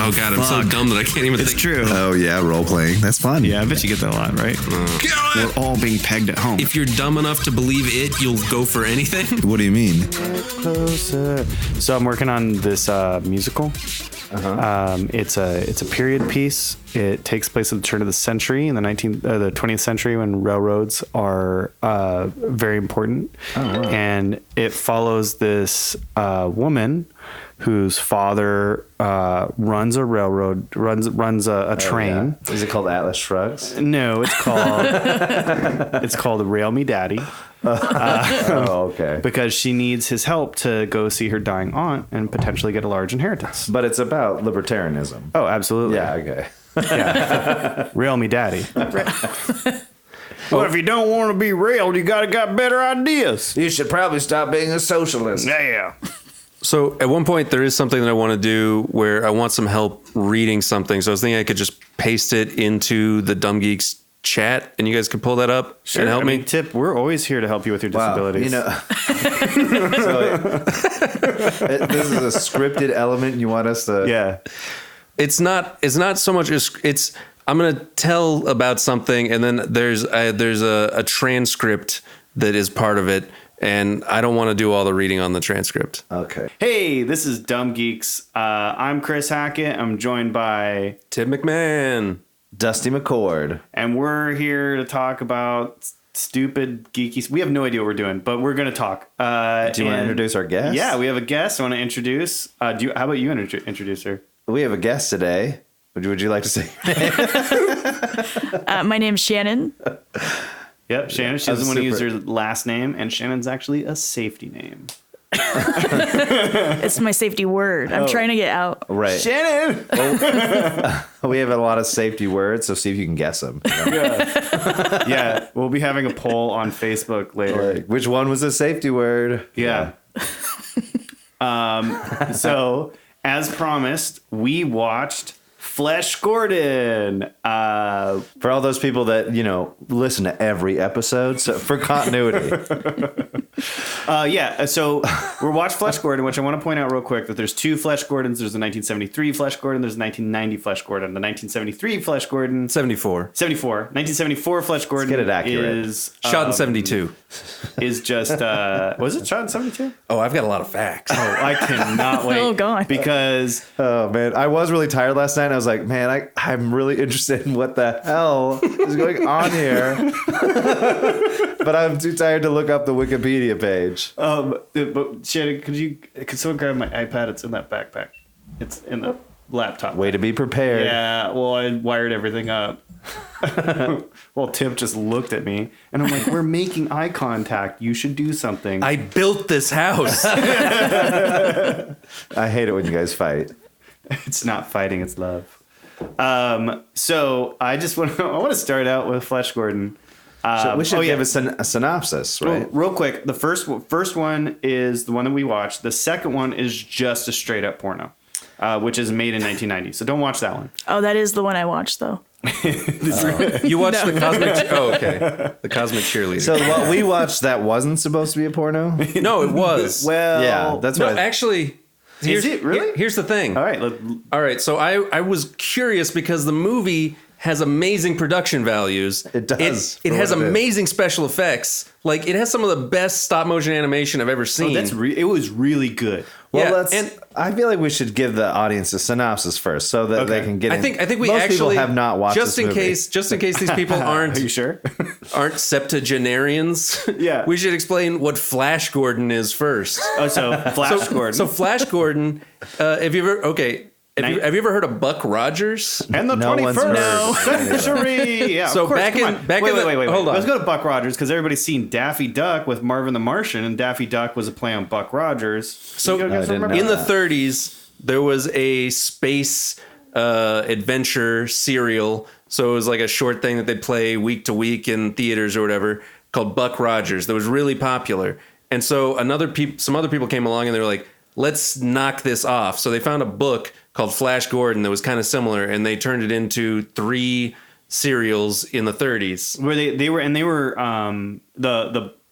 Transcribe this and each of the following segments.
Oh God, I'm so dumb that I can't even think. It's true. Oh yeah, role playing. That's fun. Yeah, I bet you get that a lot, right? We're all being pegged at home. If you're dumb enough to believe it, you'll go for anything. What do you mean? Closer. So I'm working on this musical. It's a period piece. It takes place at the turn of the century in the 20th century when railroads are very important. And it follows this woman whose father runs a railroad, runs a train. Yeah. Is it called Atlas Shrugs? No, it's called Rail Me Daddy. Okay. Because she needs his help to go see her dying aunt and potentially get a large inheritance. But it's about libertarianism. Oh, absolutely. Yeah, okay. Yeah. Rail me daddy. Well, if you don't want to be railed, you got better ideas. You should probably stop being a socialist. Yeah. So at one point there is something that I want to do where I want some help reading something. So I was thinking I could just paste it into the Dumb Geeks chat and you guys could pull that up and help me. Tip, we're always here to help you with your disabilities. You know, this is a scripted element you want us to... Yeah. It's not so much it's I'm going to tell about something and then there's a transcript that is part of it. And I don't want to do all the reading on the transcript. Okay. Hey, this is Dumb Geeks. I'm Chris Hackett. I'm joined by Tim McMahon. Dusty McCord. And we're here to talk about stupid geeky... We have no idea what we're doing, but we're going to talk. Do you want to introduce our guest? Yeah, we have a guest I want to introduce. How about you introduce her? We have a guest today. Would you like to say? My name's Shannon. Yep, Shannon. She doesn't want to use her last name, and Shannon's actually a safety name. It's my safety word. I'm trying to get out. Right. Shannon! We have a lot of safety words, so see if you can guess them. You know? Yeah, we'll be having a poll on Facebook later. Like, which one was a safety word? Yeah. So, as promised, we watched Flesh Gordon. For all those people that, listen to every episode, so for continuity. So we're watching Flesh Gordon, which I want to point out real quick that there's two Flesh Gordons. There's the 1973 Flesh Gordon. There's the 1990 Flesh Gordon. The 1973 Flesh Gordon. 1974 Flesh Gordon. Let's get it accurate. Is Shot in 72. Is just was it shot in 72? Oh, I've got a lot of facts. Oh, I cannot wait. Oh, God. Because Oh, man. I was really tired last night. And I was like, man, I'm really interested in what the hell is going on here. But I'm too tired to look up the Wikipedia page. but Shannon, could someone grab my iPad? It's in that backpack. It's in the laptop. Way to be prepared. Yeah, well, I wired everything up. Well, Tip just looked at me, and I'm like, we're making eye contact. You should do something. I built this house. I hate it when you guys fight. It's not fighting, it's love. So I just want to start out with Flesh Gordon. We should give a synopsis, right? Real quick, the first one is the one that we watched. The second one is just a straight up porno, which is made in 1990. So don't watch that one. Oh, that is the one I watched, though. You watched the Cosmic... Oh, okay. The Cosmic Cheerleader. So what we watched that wasn't supposed to be a porno? No, it was. Well, Yeah, that's No, what actually... Is it really? Here's the thing. All right. All right, so I was curious because the movie has amazing production values. It does, It for has what it is. amazing special effects. Like, it has some of the best stop motion animation I've ever seen. It was really good. Well, Yeah, I feel like we should give the audience a synopsis first so that they can get I in. think we Most actually people have not watched just this in movie. case these people aren't Are you sure? aren't septuagenarians. Yeah. We should explain what Flash Gordon is first. Oh, so Flash Gordon. So Flash Gordon, have you ever heard of Buck Rogers? And the No one's 21st century. Yeah, So of course, back come in- on. back wait, in the- wait, wait. hold on. Let's go to Buck Rogers because everybody's seen Daffy Duck with Marvin the Martian, and Daffy Duck was a play on Buck Rogers. So You guys remember in the that? 30s, there was a space adventure serial. So it was like a short thing that they'd play week to week in theaters or whatever called Buck Rogers that was really popular. And so some other people came along and they were like, let's knock this off. So they found a book called Flash Gordon that was kind of similar, and they turned it into 3 serials in the 30s. Where they were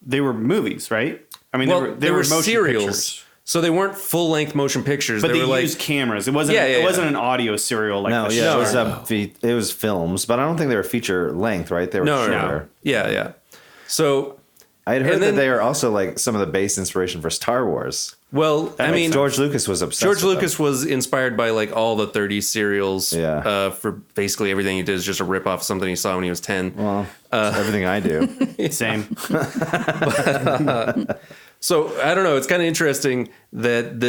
they were movies, right? I mean, Well, they were motion serials. pictures. So they weren't full-length motion pictures. But they were used cameras. It wasn't. It wasn't an audio serial like. No, the yeah, show. it was films, but I don't think they were feature length, right? They were shorter. No. Yeah. So I had heard that they are also like some of the base inspiration for Star Wars. well, I mean, George Lucas was obsessed. George with Lucas was inspired by like all the 30s serials. Yeah. For basically everything he did is just a rip off of something he saw when he was 10. them. Well, everything I do. Same. So I don't know. It's kind of interesting that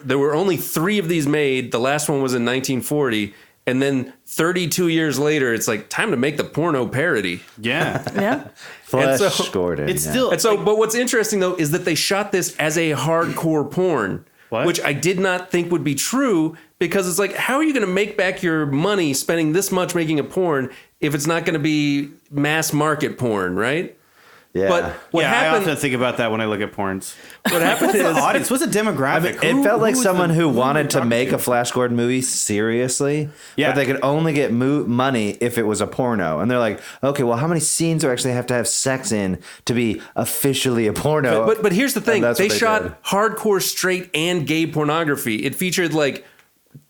there were only 3 of these made. The last one was in 1940. And then 32 years later, it's like time to make the porno parody. Yeah. Yeah. Flash And so- Gordon. It's yeah. still. And so, but what's interesting though is that they shot this as a hardcore porn, What? which I did not think would be true because it's like, how are you going to make back your money spending this much making a porn if it's not going to be mass market porn, right? Yeah. But what I happened? often think about that when I look at porns. What happened The is audience. What's the demographic? I mean, it felt like someone who wanted to make a flash. Flash Gordon movie seriously, Yeah. but they could only get money if it was a porno. And they're like, okay, well, how many scenes do I actually have to have sex in to be officially a porno? but here's the thing: And that's they what shot did. hardcore straight and gay pornography. It featured like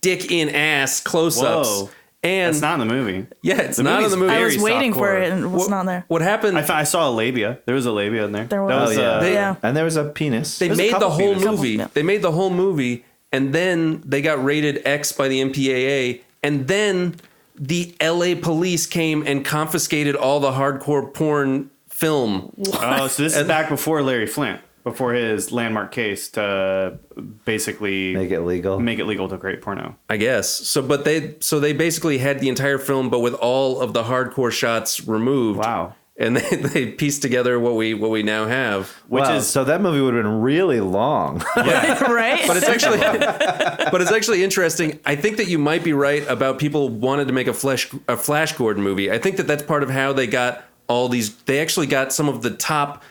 dick in ass close-ups. Whoa. And It's not in the movie. yeah, it's The not in movie's the movie. I was Very waiting for softcore. it and it's not there. What happened? I saw a labia. There was a labia in there. There That was. was, yeah. Yeah. And there was a penis. They There's a made the couple whole penises. movie. Yeah. They made the whole movie, and then they got rated X by the MPAA, and then the LA police came and confiscated all the hardcore porn film. Oh, so this is back before Larry Flint, before his landmark case to basically Make it legal. make it legal to create porno. I guess. So they basically had the entire film, but with all of the hardcore shots removed. Wow. And they pieced together what we now have. Which Wow, is so that movie would have been really long. Right? But it's actually interesting. I think that you might be right about people wanted to make a Flash Gordon movie. I think that that's part of how they got all these. They actually got some of the top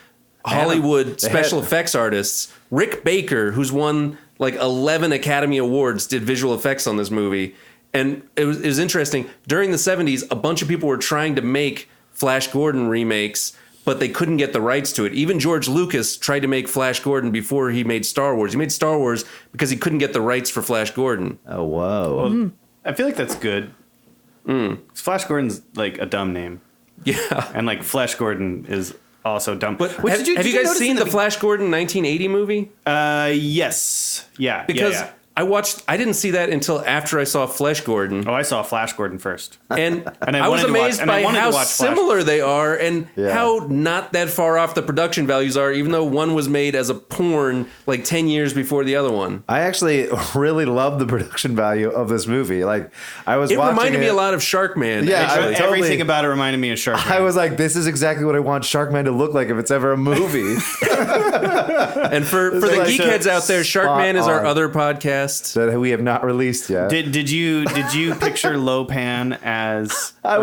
Hollywood special effects artists. Rick Baker, who's won like 11 Academy Awards, did visual effects on this movie. And it was interesting. During the 70s, a bunch of people were trying to make Flash Gordon remakes, but they couldn't get the rights to it. Even George Lucas tried to make Flash Gordon before he made Star Wars. He made Star Wars because he couldn't get the rights for Flash Gordon. Oh, whoa. I feel like that's good. Flash Gordon's like a dumb name, Yeah. and like Flash Gordon is also dumb. But Which, have did you guys notice seen in the Flash Gordon 1980 movie? Yes. Yeah. Because yeah. I didn't see that until after I saw Flash Gordon. Oh, I saw Flash Gordon first. And, And I I was wanted to watch- amazed and I by wanted to how watch Flash. similar they are and Yeah. how not that far off the production values are, even though one was made as a porn like 10 years before the other one. I actually really love the production value of this movie. Like, I was It watching reminded me it- a lot of Sharkman. Yeah, actually. totally. Everything about it reminded me of Shark. I was like, this is exactly what I want Sharkman to look like if it's ever a movie. And for the like geekheads out there, spot Sharkman is our on. other podcast. That we have not released yet. Did you picture Lopan as That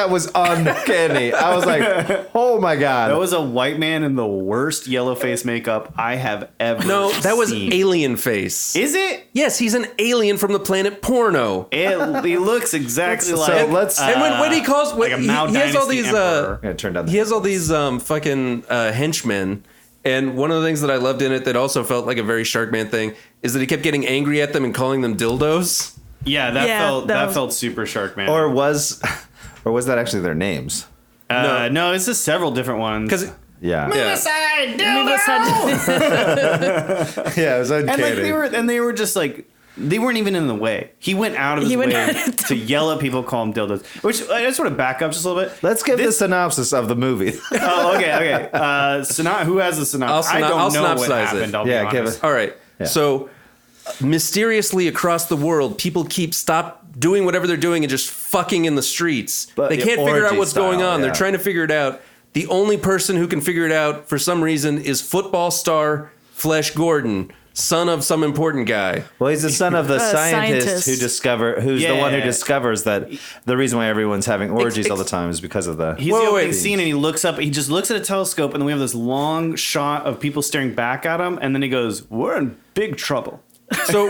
was uncanny. I was like, oh my god. that was a white man in the worst yellow face makeup I have ever No, that was seen. Alien Face. Is it? Yes, he's an alien from the planet Porno. He looks exactly So like let's- And when he calls, like a Mao he has all Dynasty these, emperor. I'm gonna turn down the he has all these fucking henchmen. And one of the things that I loved in it that also felt like a very Sharkman thing is that he kept getting angry at them and calling them dildos. Yeah, that Yeah, felt that that was- felt super Sharkman. or was that actually their names? no, it's just several different ones. Because Yeah. Yeah, it was And uncanny. like they were just like they weren't even in the way. He went out of his He went way out- to yell at people, call them dildos. Which I just want to back up just a little bit. Let's give the synopsis of the movie. Oh, okay. Who has the synopsis? I don't I'll know what synopsize it. happened. I'll Yeah, be give honest. it. all right, so mysteriously across the world, people stop doing whatever they're doing and just fucking in the streets. But They can't figure out orgy what's going style, on. yeah. They're trying to figure it out. The only person who can figure it out for some reason is football star Flash Gordon, son of some important guy. Well, he's the son of the scientist. who's the one who Yeah. discovers that the reason why everyone's having orgies all the time is because of the. He's Wait, the opening wait. scene, and he looks up. He just looks at a telescope, and then we have this long shot of people staring back at him, and then he goes, "We're in big trouble." So,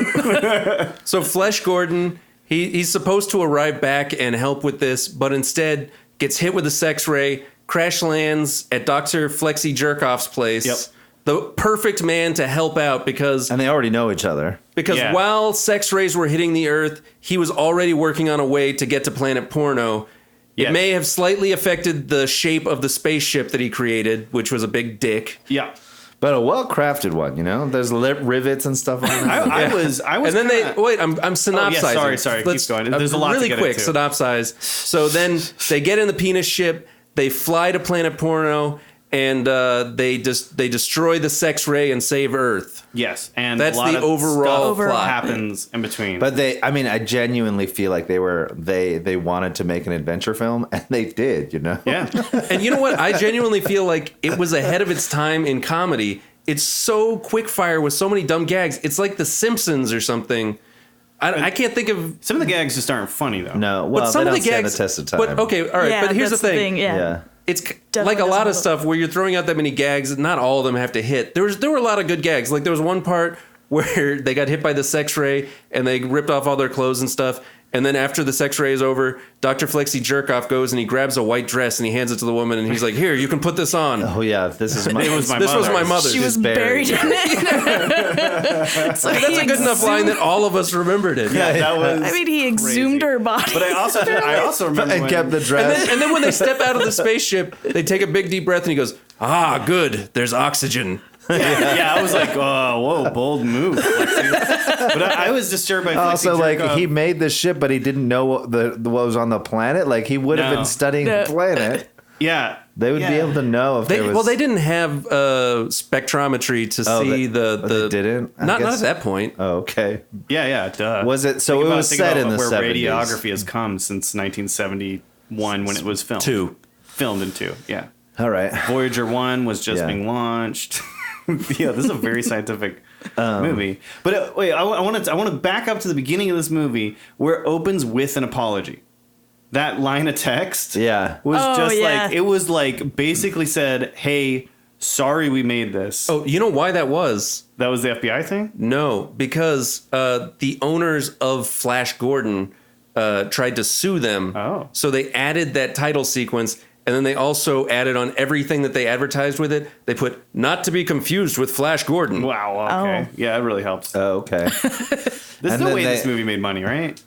so Flash Gordon, he's supposed to arrive back and help with this, but instead gets hit with a sex ray, crash lands at Dr. Flexi Jerkoff's place. Yep. the perfect man to help out because And they already know each other. Yeah. while sex rays were hitting the Earth, he was already working on a way to get to Planet Porno. It Yes. may have slightly affected the shape of the spaceship that he created, which was a big dick. Yeah. But a well-crafted one, you know? There's rivets and stuff on it. I was And then kinda- I'm synopsizing. sorry. Let's- Keep going. There's a lot to really get quick into. synopsize. So then they get in the penis ship, they fly to Planet Porno, and they destroy the sex ray and save Earth. Yes, and That's a lot the of overall stuff plot. happens in between. But I genuinely feel like they wanted to make an adventure film, and they did, you know? yeah, And you know what? I genuinely feel like it was ahead of its time in comedy. It's so quick fire with so many dumb gags. It's like The Simpsons or something. I can't think of. some of the gags just aren't funny though. No, well, But some they of don't the stand gags. the test of time. But okay, all right. Yeah, but here's the that's thing. Yeah. Yeah. It's Definitely like a lot of doesn't stuff where you're throwing out that many gags. Not all of them have to hit. There were a lot of good gags. Like there was one part where they got hit by the sex ray and they ripped off all their clothes and stuff. And then after the sex ray is over, Dr. Flexi Jerkoff goes and he grabs a white dress and he hands it to the woman and he's like, "Here, you can put this on." Oh, yeah, this is my... It was my This was mother. my mother. She was buried in it. So That's a good enough line that all of us remembered it. Yeah, that was. I mean, he exhumed her body. But I also remember And when, kept the dress. And then when they step out of the spaceship, they take a big deep breath and he goes, "Ah, good. There's oxygen." yeah, I was like, oh, whoa, bold move. But I was disturbed by Also, Flexi like, Jerkoff. he made the ship, but he didn't know what was on the planet. Like, he would have No. been studying the planet. Yeah, They would be able to know if there was... Well, they didn't have spectrometry to see they didn't? I Not guess- at that point. Oh, okay. Yeah, duh. Was it... So Think it about- was think set about in the where 70s. radiography has come since 1971 when it was filmed. Filmed in 2, yeah. All right. Voyager 1 was just Yeah. being launched. Yeah, this is a very scientific movie. But wait, I want to back up to the beginning of this movie where it opens with an apology. That line of text Yeah. was Oh, just yeah. like, it was like basically said, hey, sorry we made this. Oh, you know why that was? That was the FBI thing? No, because the owners of Flash Gordon tried to sue them. Oh. So they added that title sequence. And then they also added on everything that they advertised with it. They put "not to be confused with Flash Gordon." Wow, okay. Oh. Yeah, it really helps. Oh, okay. There's and no then way this they- movie made money, right?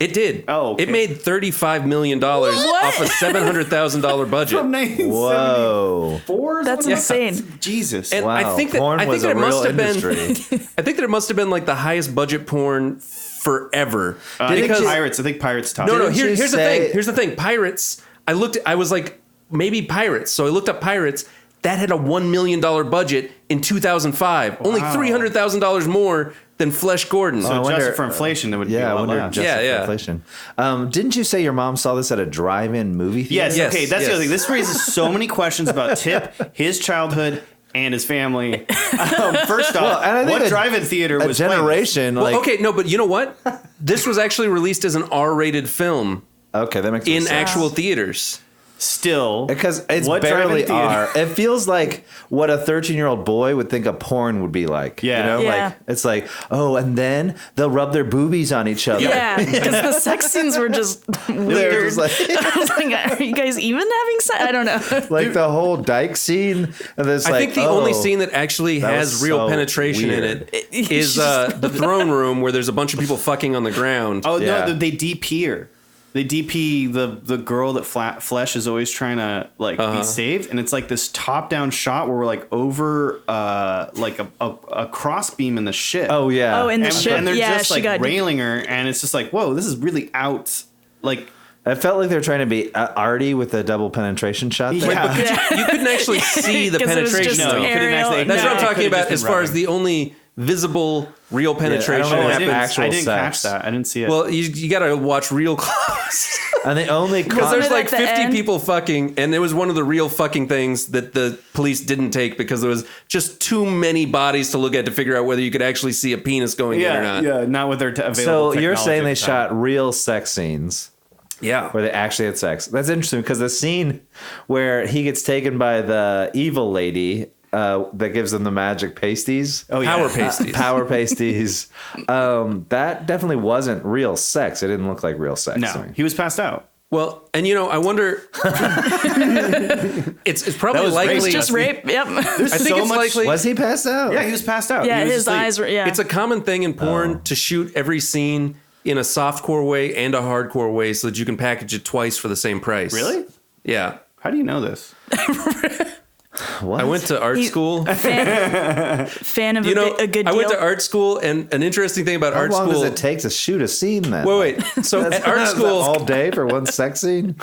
It did. Oh, okay. It made $35 million off a $700,000 budget. Whoa. That's insane. Jesus. And Wow. I think that Porn was it a must real have been. industry. I think that it must have been like the highest budget porn forever. I think because Pirates. I think Pirates top. no, Didn't you here's the say- thing. Here's the thing. Pirates. I was like, maybe Pirates. So I looked up Pirates. That had a $1 million budget in 2005. Only $300,000 more than Flesh Gordon. So I wonder- adjusted for inflation, it would be Yeah, a I lot wonder less. just Yeah, yeah. inflation. Didn't you say your mom saw this at a drive-in movie theater? Yes, Yes, okay, that's the yes. other thing. This raises so many questions about Tip, his childhood, and his family. First off, and I think what a- drive-in theater A was playing this? generation, Well, like... okay, no, but you know what? This was actually released as an R-rated film Okay, that makes in sense. actual theaters. Still, Because it's what barely drive-in theater? R. It feels like what a 13-year-old boy would think a porn would be like. Yeah. You know, Yeah. like it's like, oh, and then they'll rub their boobies on each other. Yeah, because the sex scenes were just They're weird. just like, I was like, are you guys even having sex? I don't know. like the whole dyke scene. And there's I like, think the only oh, scene that actually that has was real so penetration in weird. it is the throne room where there's a bunch of people fucking on the ground. Oh Yeah. no, they DP her. They DP the girl that Flesh is always trying to like be saved, and it's like this top down shot where we're like over like a cross beam in the ship. Oh, yeah. Oh, in the and, ship. and they're Yeah, just she like got railing her, and it's just like, whoa, this is really out. Like, I felt like they were trying to be arty with a double penetration shot there. yeah. You couldn't actually see the 'Cause it was penetration. just though. you couldn't aerial. actually- That's No, what I'm it talking could've about just as been far as rubbing. the only visible real penetration know I if didn't, happened. I didn't catch sex. that. I didn't see it. Well, you got to watch real close. And they only Because caught... there's At like the 50 end? people fucking, and it was one of the real fucking things that the police didn't take because there was just too many bodies to look at to figure out whether you could actually see a penis going in or not. yeah, not with their available. So you're technology saying at they the time. shot real sex scenes Yeah. where they actually had sex. That's interesting because the scene where he gets taken by the evil lady that gives them the magic pasties. Oh, yeah. Power pasties. Power pasties. That definitely wasn't real sex. It didn't look like real sex. to No, me. he was passed out. Well, and I wonder. it's probably was likely. It's just rape. Yep. I think it's likely. Was he passed out? Yeah, he was passed out. Yeah, He was his asleep. eyes were. Yeah. It's a common thing in porn to shoot every scene in a softcore way and a hardcore way, so that you can package it twice for the same price. Really? Yeah. How do you know this? What? I went to art school. fan of a good deal. I went to art school, and an interesting thing about How art long school. does it take to shoot a scene then? Wait. So at art Is that school, all day for one sex scene?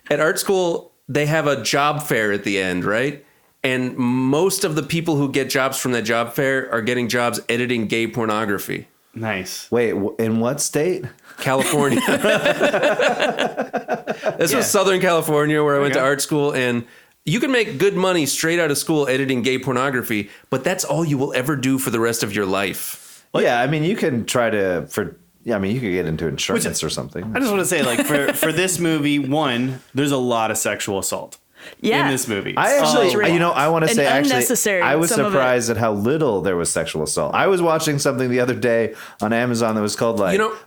at art school, they have a job fair at the end, right? And most of the people who get jobs from that job fair are getting jobs editing gay pornography. Nice. Wait, in what state? California. This was Southern California, where I went to art school, and you can make good money straight out of school editing gay pornography, but that's all you will ever do for the rest of your life. Well, yeah, I mean, you can try to you could get into insurance or something. I just want to say, like, for this movie, one, there's a lot of sexual assault Yeah. in this movie. I actually, Rape. I want to And say, unnecessary, I was some of it. surprised at how little there was sexual assault. I was watching something the other day on Amazon that was called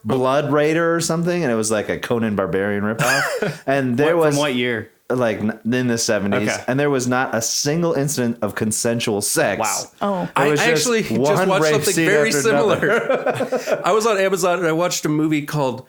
Blood Raider or something, and it was like a Conan Barbarian ripoff. And there was From what year? like in the 70s, Okay. and there was not a single incident of consensual sex. Wow. Oh. I was just actually just one watched rape something scene very after similar. I was on Amazon and I watched a movie called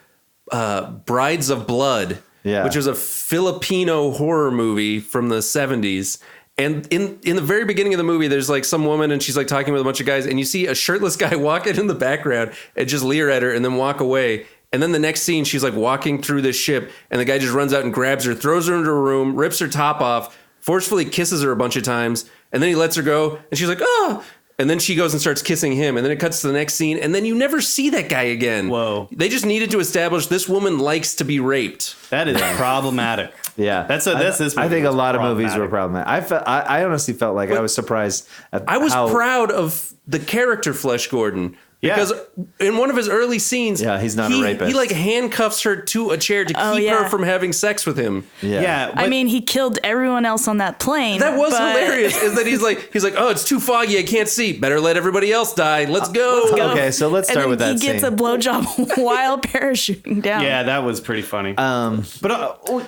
Brides of Blood, which was a Filipino horror movie from the 70s. And in the very beginning of the movie, there's like some woman and she's like talking with a bunch of guys, and you see a shirtless guy walk in the background and just leer at her and then walk away. And then the next scene, she's like walking through this ship, and the guy just runs out and grabs her, throws her into a room, rips her top off, forcefully kisses her a bunch of times, and then he lets her go, and she's like, oh. And then she goes and starts kissing him, and then it cuts to the next scene, and then you never see that guy again. Whoa. They just needed to establish this woman likes to be raped. That is problematic. Yeah, That's this. I think a lot of movies were problematic. problematic. I honestly felt like I was surprised at I was how, proud of the character Flesh Gordon. Yeah. Because in one of his early scenes, he's not a rapist. He like handcuffs her to a chair to keep her from having sex with him. Yeah. I mean, he killed everyone else on that plane. That was hilarious. Is that he's like, oh, it's too foggy, I can't see. Better let everybody else die. Let's go. Okay, so let's start with that He scene. gets a blowjob while parachuting down. yeah, that was pretty funny.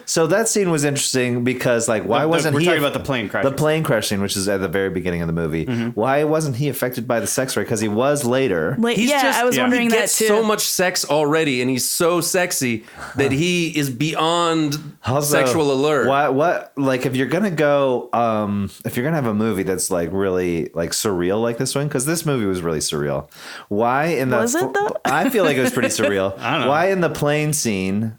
So that scene was interesting because, like, why wasn't we're he? talking about the plane crash. The plane crash scene, which is at the very beginning of the movie. Why wasn't he affected by the sex rate? Because he was later. I was wondering he that gets too. so much sex already, and he's so sexy that he is beyond Also, sexual allure. What like if you're gonna go if you're gonna have a movie that's like really like surreal like this one, because this movie was really surreal. Why in the Was it, though? I feel like it was pretty surreal. I don't know. Why in the plane scene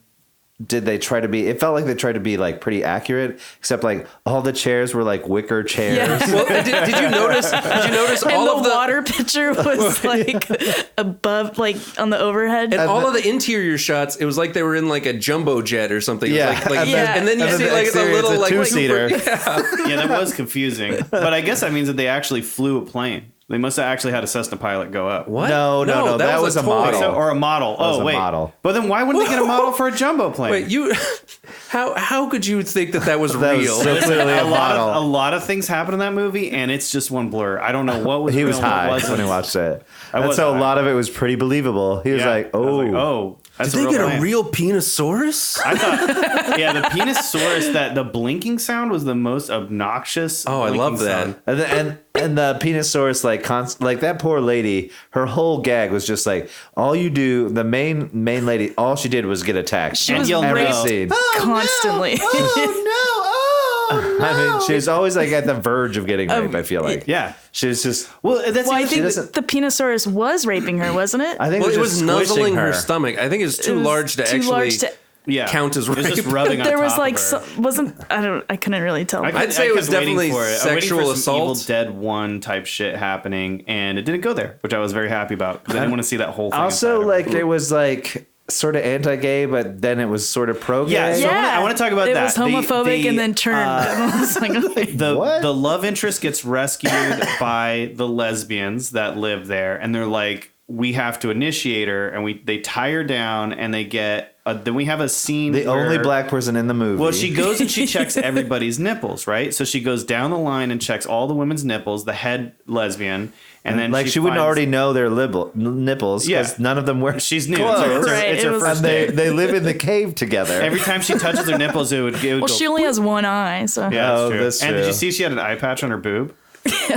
did they try to be? It felt like they tried to be like pretty accurate, except like all the chairs were like wicker chairs. Yeah. Well, did you notice? Did you notice And all the of the water pitcher was like above, like on the overhead. and all of the interior shots? It was like they were in like a jumbo jet or something. It was Yeah. like, Yeah. and then you And then see the like the exterior, little it's a like two-seater. yeah, that was confusing. But I guess that means that they actually flew a plane. They must have actually had a Cessna pilot go up. What? No, that was a toy. model. Or a model. was Oh, a wait. model. But then why wouldn't they get a model for a jumbo plane? Wait, you? How could you think that was That was real? so clearly a a model. lot of things happen in that movie, and it's just one blur. I don't know what was He real was and what high wasn't. when he watched it. I And was so a high. lot of it was pretty believable. He was Yeah. like, I was like, oh. that's Did they get plane. a real penisaurus? I thought, yeah, the penisaurus. That the blinking sound was the most obnoxious. Oh, I blinking love that. sound. And the penisaurus like that poor lady, her whole gag was just like all you do. The main lady, all she did was get attacked. She And was you'll every know. scene. constantly. I mean, she was always like at the verge of getting raped. I feel like Yeah. she was just. Well, that's Well, I the think doesn't- the Penosaurus was raping her, wasn't it? I think Well, it just was squishing nuzzling her stomach. I think it was too large to actually yeah. count as It was rape. just rubbing on There was top like of her. wasn't I couldn't really tell. I'd say it was kept waiting definitely for it. I'm waiting sexual for some Evil assault. Dead 1 type shit happening, and it didn't go there, which I was very happy about because I didn't want to see that whole thing. Also, inside like of her. it was like sort of anti-gay, but then it was sort of pro-gay. Yeah, so yeah, I wanna talk about it that. was homophobic and then turned. I was like, okay. What? the love interest gets rescued by the lesbians that live there, and they're like, we have to initiate her, and they tie her down, and they get. Then we have a scene. The only black person in the movie. Well, she goes and she checks everybody's nipples, right? So she goes down the line and checks all the women's nipples, the head lesbian, and then she wouldn't already know their nipples because none of them wear. She's new. Clothes. It's her first day. They live in the cave together. Every time she touches their nipples, it would Well, go. she only has one eye, so. Yeah, that's true. And did you see she had an eye patch on her boob? She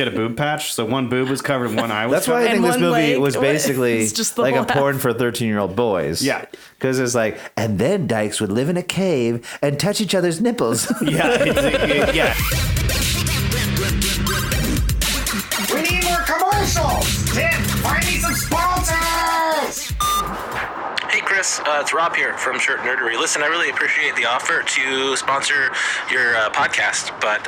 had a boob patch, so one boob was covered and one eye was That's why I covered. think this one movie leg was basically was just the like a whole porn for 13-year-old boys. Yeah. Because it's like, and then dykes would live in a cave and touch each other's nipples. Yeah. We need more commercials! Tim, find me some sponsors! Hey Chris, it's Rob here from Shirt Nerdery. Listen, I really appreciate the offer to sponsor your podcast, but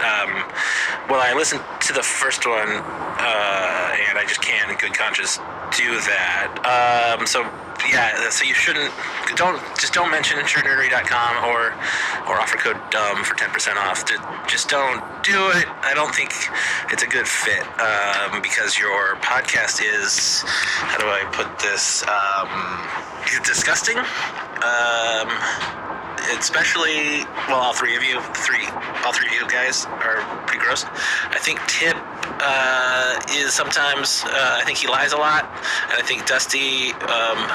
well, I listened to the first one, and I just can't in good conscience do that. So you shouldn't. Don't mention shirtnerdery.com or offer code DUMB for 10% off. Just don't do it. I don't think it's a good fit because your podcast is, how do I put this? Disgusting. Especially, well, all three of you guys are pretty gross. I think Tip is sometimes. I think he lies a lot, and I think Dusty.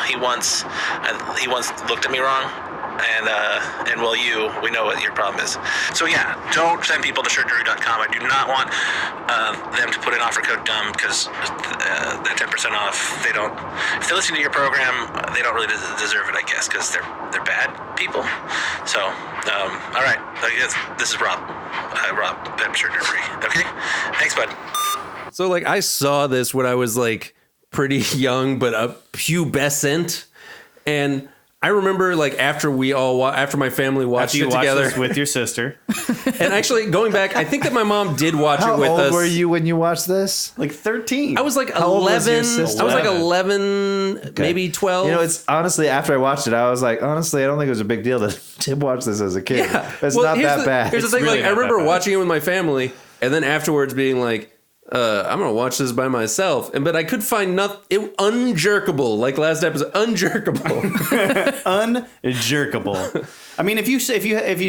He once looked at me wrong. And well, we know what your problem is. So yeah, don't send people to shirtnerdery.com. I do not want them to put in offer code DUMB because that 10% off. They don't. If they listen to your program, they don't really deserve it, I guess, because they're bad people. So all right, I guess this is Rob. Rob at Shirt Nerdery. Okay, thanks, bud. So like I saw this when I was like pretty young, but pubescent, and I remember like after my family watched it together this with your sister, and actually going back, I think that my mom did watch it with us. How old were you when you watched this? like 13. I was like How old was 11. your sister? I was like 11, maybe 12. You know, it's honestly, after I watched it, I was like, honestly, I don't think it was a big deal that Tim watched this as a kid. It's Well, not here's that bad. Here's the thing, really like I not that remember bad. watching it with my family, and then afterwards being like, I'm gonna watch this by myself, but I could find nothing unjerkable, like last episode, unjerkable. Unjerkable. I mean, if you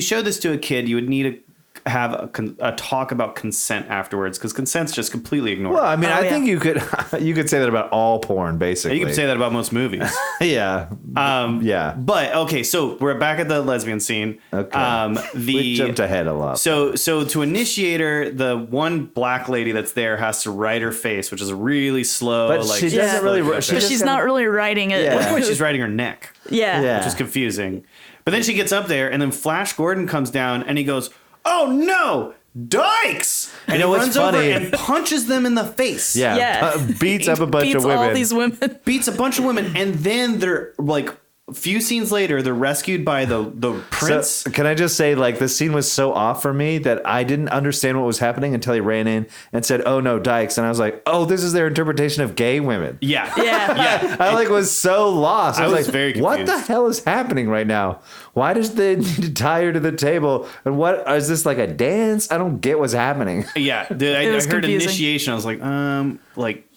show this to a kid, you would need to have a talk about consent afterwards because consent's just completely ignored. Well, I mean, I think you could say that about all porn, basically. you can say that about most movies. Yeah. Yeah. But okay, so we're back at the lesbian scene. Okay. We jumped ahead a lot. So to initiate her, the one black lady that's there has to write her face, which is really slow. But like, she doesn't really. But she's not really writing it. Yeah. Wait, she's writing her neck, Yeah. which is confusing. But then she gets up there, and then Flash Gordon comes down, and he goes, "Oh no, dykes!" And know he what's runs over funny? and punches them in the face. Yeah. Yeah. Beats up a bunch Beats of women. all these women. Beats a bunch of women, and then they're like, a few scenes later, they're rescued by the prince. So, can I just say, like, the scene was so off for me that I didn't understand what was happening until he ran in and said, "Oh no, dykes," and I was like, "Oh, this is their interpretation of gay women." Yeah. Yeah. I like was so lost. I was was like, very "What the confused. hell is happening right now? Why does they need to tie her to the table? And what is this, like a dance? I don't get what's happening." Yeah, dude, I was heard confusing. initiation. I was like.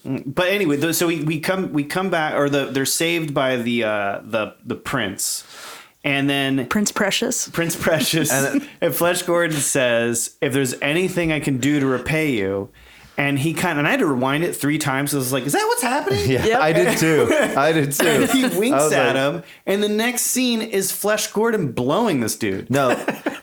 But anyway, so we come back, or they're saved by the prince, and then Prince Precious. Prince Precious and Flash Gordon says, "If there's anything I can do to repay you," and I had to rewind it 3 times. So I was like, "Is that what's happening?" Yeah, Yep. I did too. And he I winks was at like- him, and the next scene is Flash Gordon blowing this dude. No,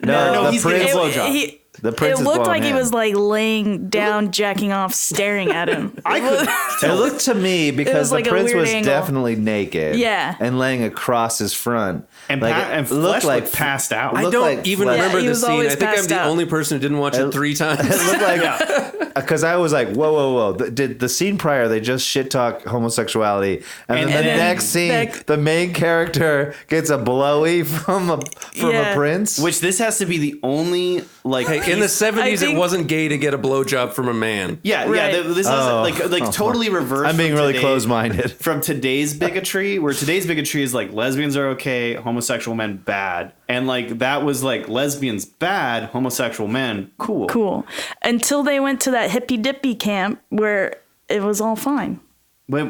No, the he's getting prince. a blowjob. The prince It is looked blowing like he him. was like laying down, jacking off, staring at him. I could It looked to me because was the like a prince weird was angle. definitely naked, Yeah. and laying across his front, and like, and it looked Flesh like looked passed out. I looked don't like even Flash. remember he the was scene. always I think I'm passed the out. only person who didn't watch it 3 times. It looked like because I was like, whoa. Did the scene prior they just shit talk homosexuality, and then the then next scene that- the main character gets a blowy from a Yeah. prince? Which this has to be the only like Hey, in the 70s, I think- it wasn't gay to get a blowjob from a man. yeah Right. this is like totally reversed. I'm being from really today- close-minded. from today's bigotry, where today's bigotry is like lesbians are okay, homosexual men bad, and like that was like lesbians bad, homosexual men cool. Cool. Until they went to that hippy dippy camp where it was all fine. Wait,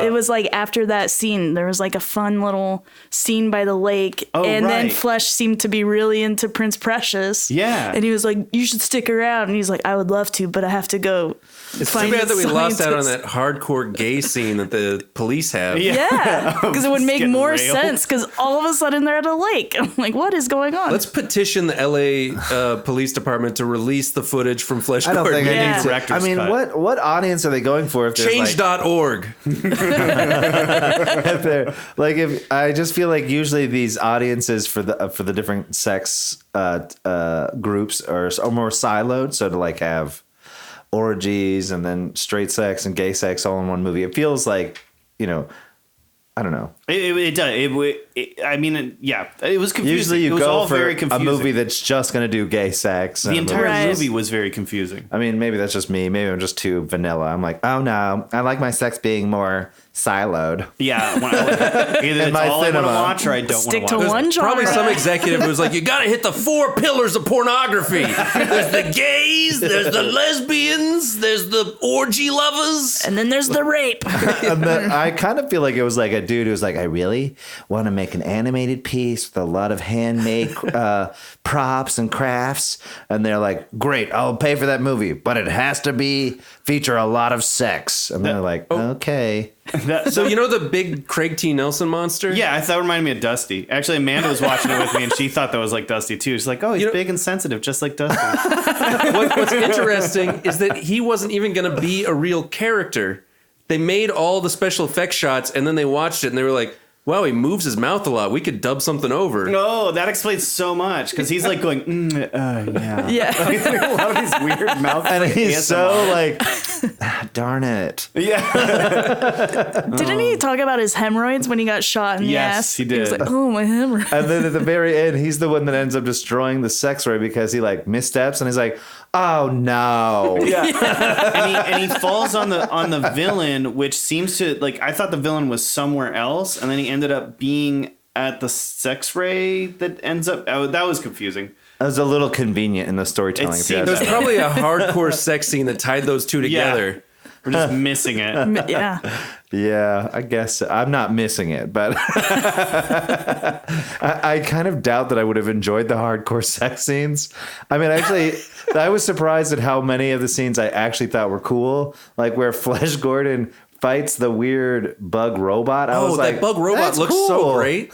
It was like after that scene, there was like a fun little scene by the lake. Oh, and then right. Flesh seemed to be really into Prince Precious. Yeah. And he was like, you should stick around. And he's like, I would love to, but I have to go. It's too bad that we lost out on that hardcore gay scene that the police have. Yeah, because it would make getting more railed. sense. Because all of a sudden they're at a lake. I'm like, what is going on? Let's petition the LA police department to release the footage from Flesh I don't Gordon. think I Yeah. need to. Director's I mean, cut. what audience are they going for? If there's Change.org. if they're like, if I just feel like usually these audiences for the different sex groups are more siloed. So to like have orgies and then straight sex and gay sex all in one movie, it feels like, you know, I don't know. It does. I mean, yeah, it was confusing. Usually it you was go all for very a confusing. movie that's just going to do gay sex. The entire Right. movie was very confusing. I mean, maybe that's just me. Maybe I'm just too vanilla. I'm like, oh no, I like my sex being more siloed. Yeah, either it's my all I want to cinema. watch or I don't want Stick to to watch. one genre. Probably some executive who was like, you gotta hit the 4 pillars of pornography. There's the gays, there's the lesbians, there's the orgy lovers. And then there's the rape. And then I kind of feel like it was like a dude who was like, I really want to make an animated piece with a lot of handmade props and crafts. And they're like, great, I'll pay for that movie, but it has to feature a lot of sex. And they're like, okay. So you know the big Craig T. Nelson monster? Yeah, I thought it reminded me of Dusty. Actually, Amanda was watching it with me, and she thought that was like Dusty too. She's like, "Oh, he's big and sensitive, just like Dusty." What's interesting is that he wasn't even going to be a real character. They made all the special effects shots, and then they watched it, and they were like, wow, he moves his mouth a lot. We could dub something over. No, that explains so much because he's like going, yeah. Yeah. A lot of these weird mouth. And he's ASMR. so like, darn it. Yeah. Didn't he talk about his hemorrhoids when he got shot in the Yes, ass? he He was did. like, oh, my hemorrhoids. And then at the very end, he's the one that ends up destroying the sex ray because he like missteps and he's like, oh no. and he falls on the villain, which seems to like. I thought the villain was somewhere else, and then he ended up being at the sex ray that ends up. Oh, that was confusing. It was a little convenient in the storytelling. It if you ask seems- There's me. probably a hardcore sex scene that tied those two together. We're just missing it. Yeah. Yeah, I guess so. I'm not missing it, but I kind of doubt that I would have enjoyed the hardcore sex scenes. I mean, actually, I was surprised at how many of the scenes I actually thought were cool, like where Flesh Gordon fights the weird bug robot. I was like, that bug robot "That's looks cool." so great.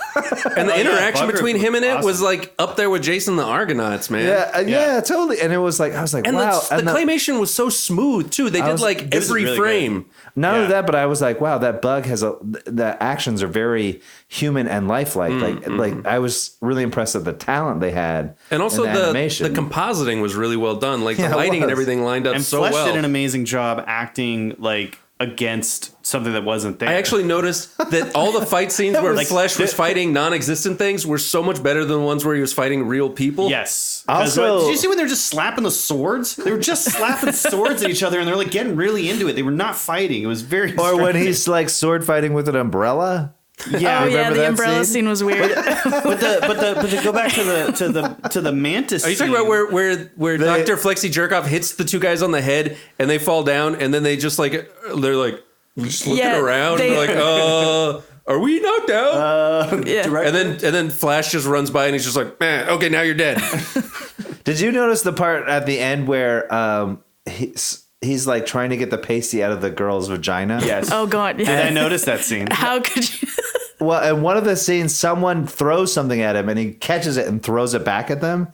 And the interaction Bugger between him and it was was like up there with Jason the Argonauts, man. Yeah, totally. And it was like, I was like, And wow. the claymation was so smooth too. They did was- like this is every really frame. Not only Yeah. that, but I was like, wow, that bug has the actions are very human and lifelike. Like I was really impressed at the talent they had. And also in the animation. compositing was really well done. Like Yeah, the it lighting and was. everything lined up And so Flesh well. did an amazing job acting like against something that wasn't there. I actually noticed that all the fight scenes where Like, Flesh was fighting non-existent things were so much better than the ones where he was fighting real people. Yes. 'Cause Also- did you see when they were just slapping the swords? They were just slapping swords at each other, and they're like getting really into it. They were not fighting. It was very. Or when strange. he's like sword fighting with an umbrella. yeah, Oh, yeah. remember The that umbrella scene? scene was weird. but to go back to the mantis. Are you talking scene- about where Dr. Flexi Jerkoff hits the two guys on the head and they fall down and then they just like they're like just looking Yeah, around and they- they're like are we knocked out? Yeah. And then Flash just runs by and he's just like, man, okay, now you're dead. Did you notice the part at the end where he's like trying to get the pasty out of the girl's vagina? Yes. Oh, God. Did I notice that scene? How could you? Well, in one of the scenes, someone throws something at him and he catches it and throws it back at them.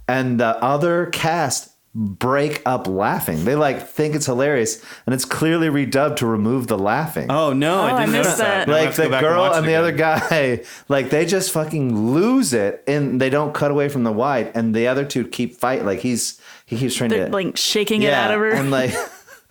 And the other cast break up laughing. They like think it's hilarious, and it's clearly redubbed to remove the laughing. Oh no, I I didn't missed notice that. that. Now I Like have to go the back girl watch and it the other again. guy, like they just fucking lose it, and they don't cut away from the wide, and the other two keep fight. Like he keeps trying They're to like shaking it out of her. and like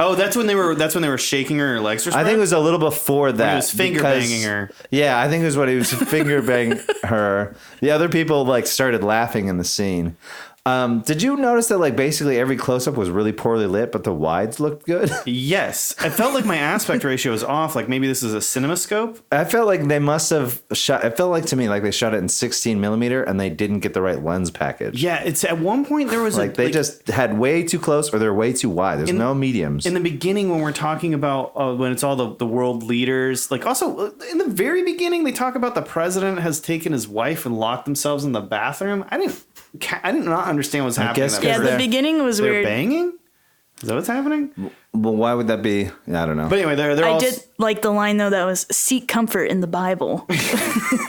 Oh, that's when they were shaking her legs. Or I think it was a little before that. he was finger because- banging her. Yeah, I think it was when he was finger banging her. The other people like started laughing in the scene. Did you notice that like basically every close-up was really poorly lit, but the wides looked good? Yes. I felt like my aspect ratio was off. Like maybe this is a CinemaScope. I felt like they must have shot. It felt like to me like they shot it in 16 millimeter and they didn't get the right lens package. Yeah, it's at one point there was Like they just had way too close or they're way too wide. There's no mediums. in the beginning when we're talking about when it's all the world leaders. Like also in the very beginning they talk about the president has taken his wife and locked themselves in the bathroom. I did not understand what's happening. guess Yeah, the they're- beginning was They're weird. banging. Is that what's happening? Well, why would that be? I don't know. But anyway, they're I all did like the line though that was "seek comfort in the Bible."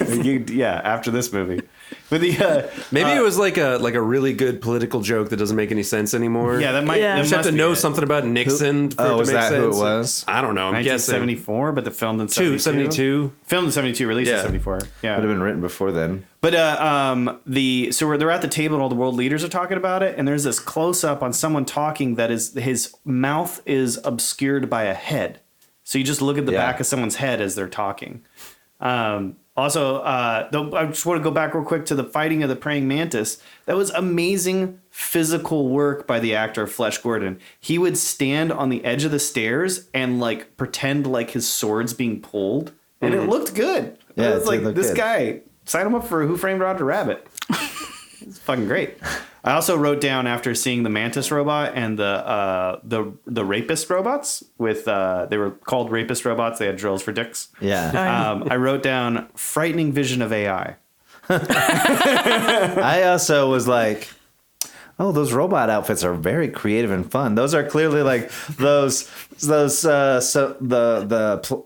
yeah. After this movie, but the Maybe it was like a really good political joke that doesn't make any sense anymore. yeah that might Yeah. You that just have must to be know it. something about Nixon for it to was make that sense. who it was? I don't know. I'm guessing. 1974, but the filmed in 72. 72. Filmed in 72, released in Yeah. 74. Yeah. Would have been written before then. But they're at the table and all the world leaders are talking about it, and there's this close up on someone talking that is his mouth is obscured by a head. So you just look at the back of someone's head as they're talking. Also, I just want to go back real quick to the fighting of the praying mantis. That was amazing physical work by the actor Flesh Gordon. He would stand on the edge of the stairs and like pretend like his sword's being pulled, and it looked good. Yeah, it was it like did look this good. guy. Sign him up for Who Framed Roger Rabbit. It's fucking great. I also wrote down after seeing the mantis robot and the rapist robots with they were called rapist robots. They had drills for dicks. Yeah. I wrote down frightening vision of AI. I also was like, oh, those robot outfits are very creative and fun. Those are clearly like those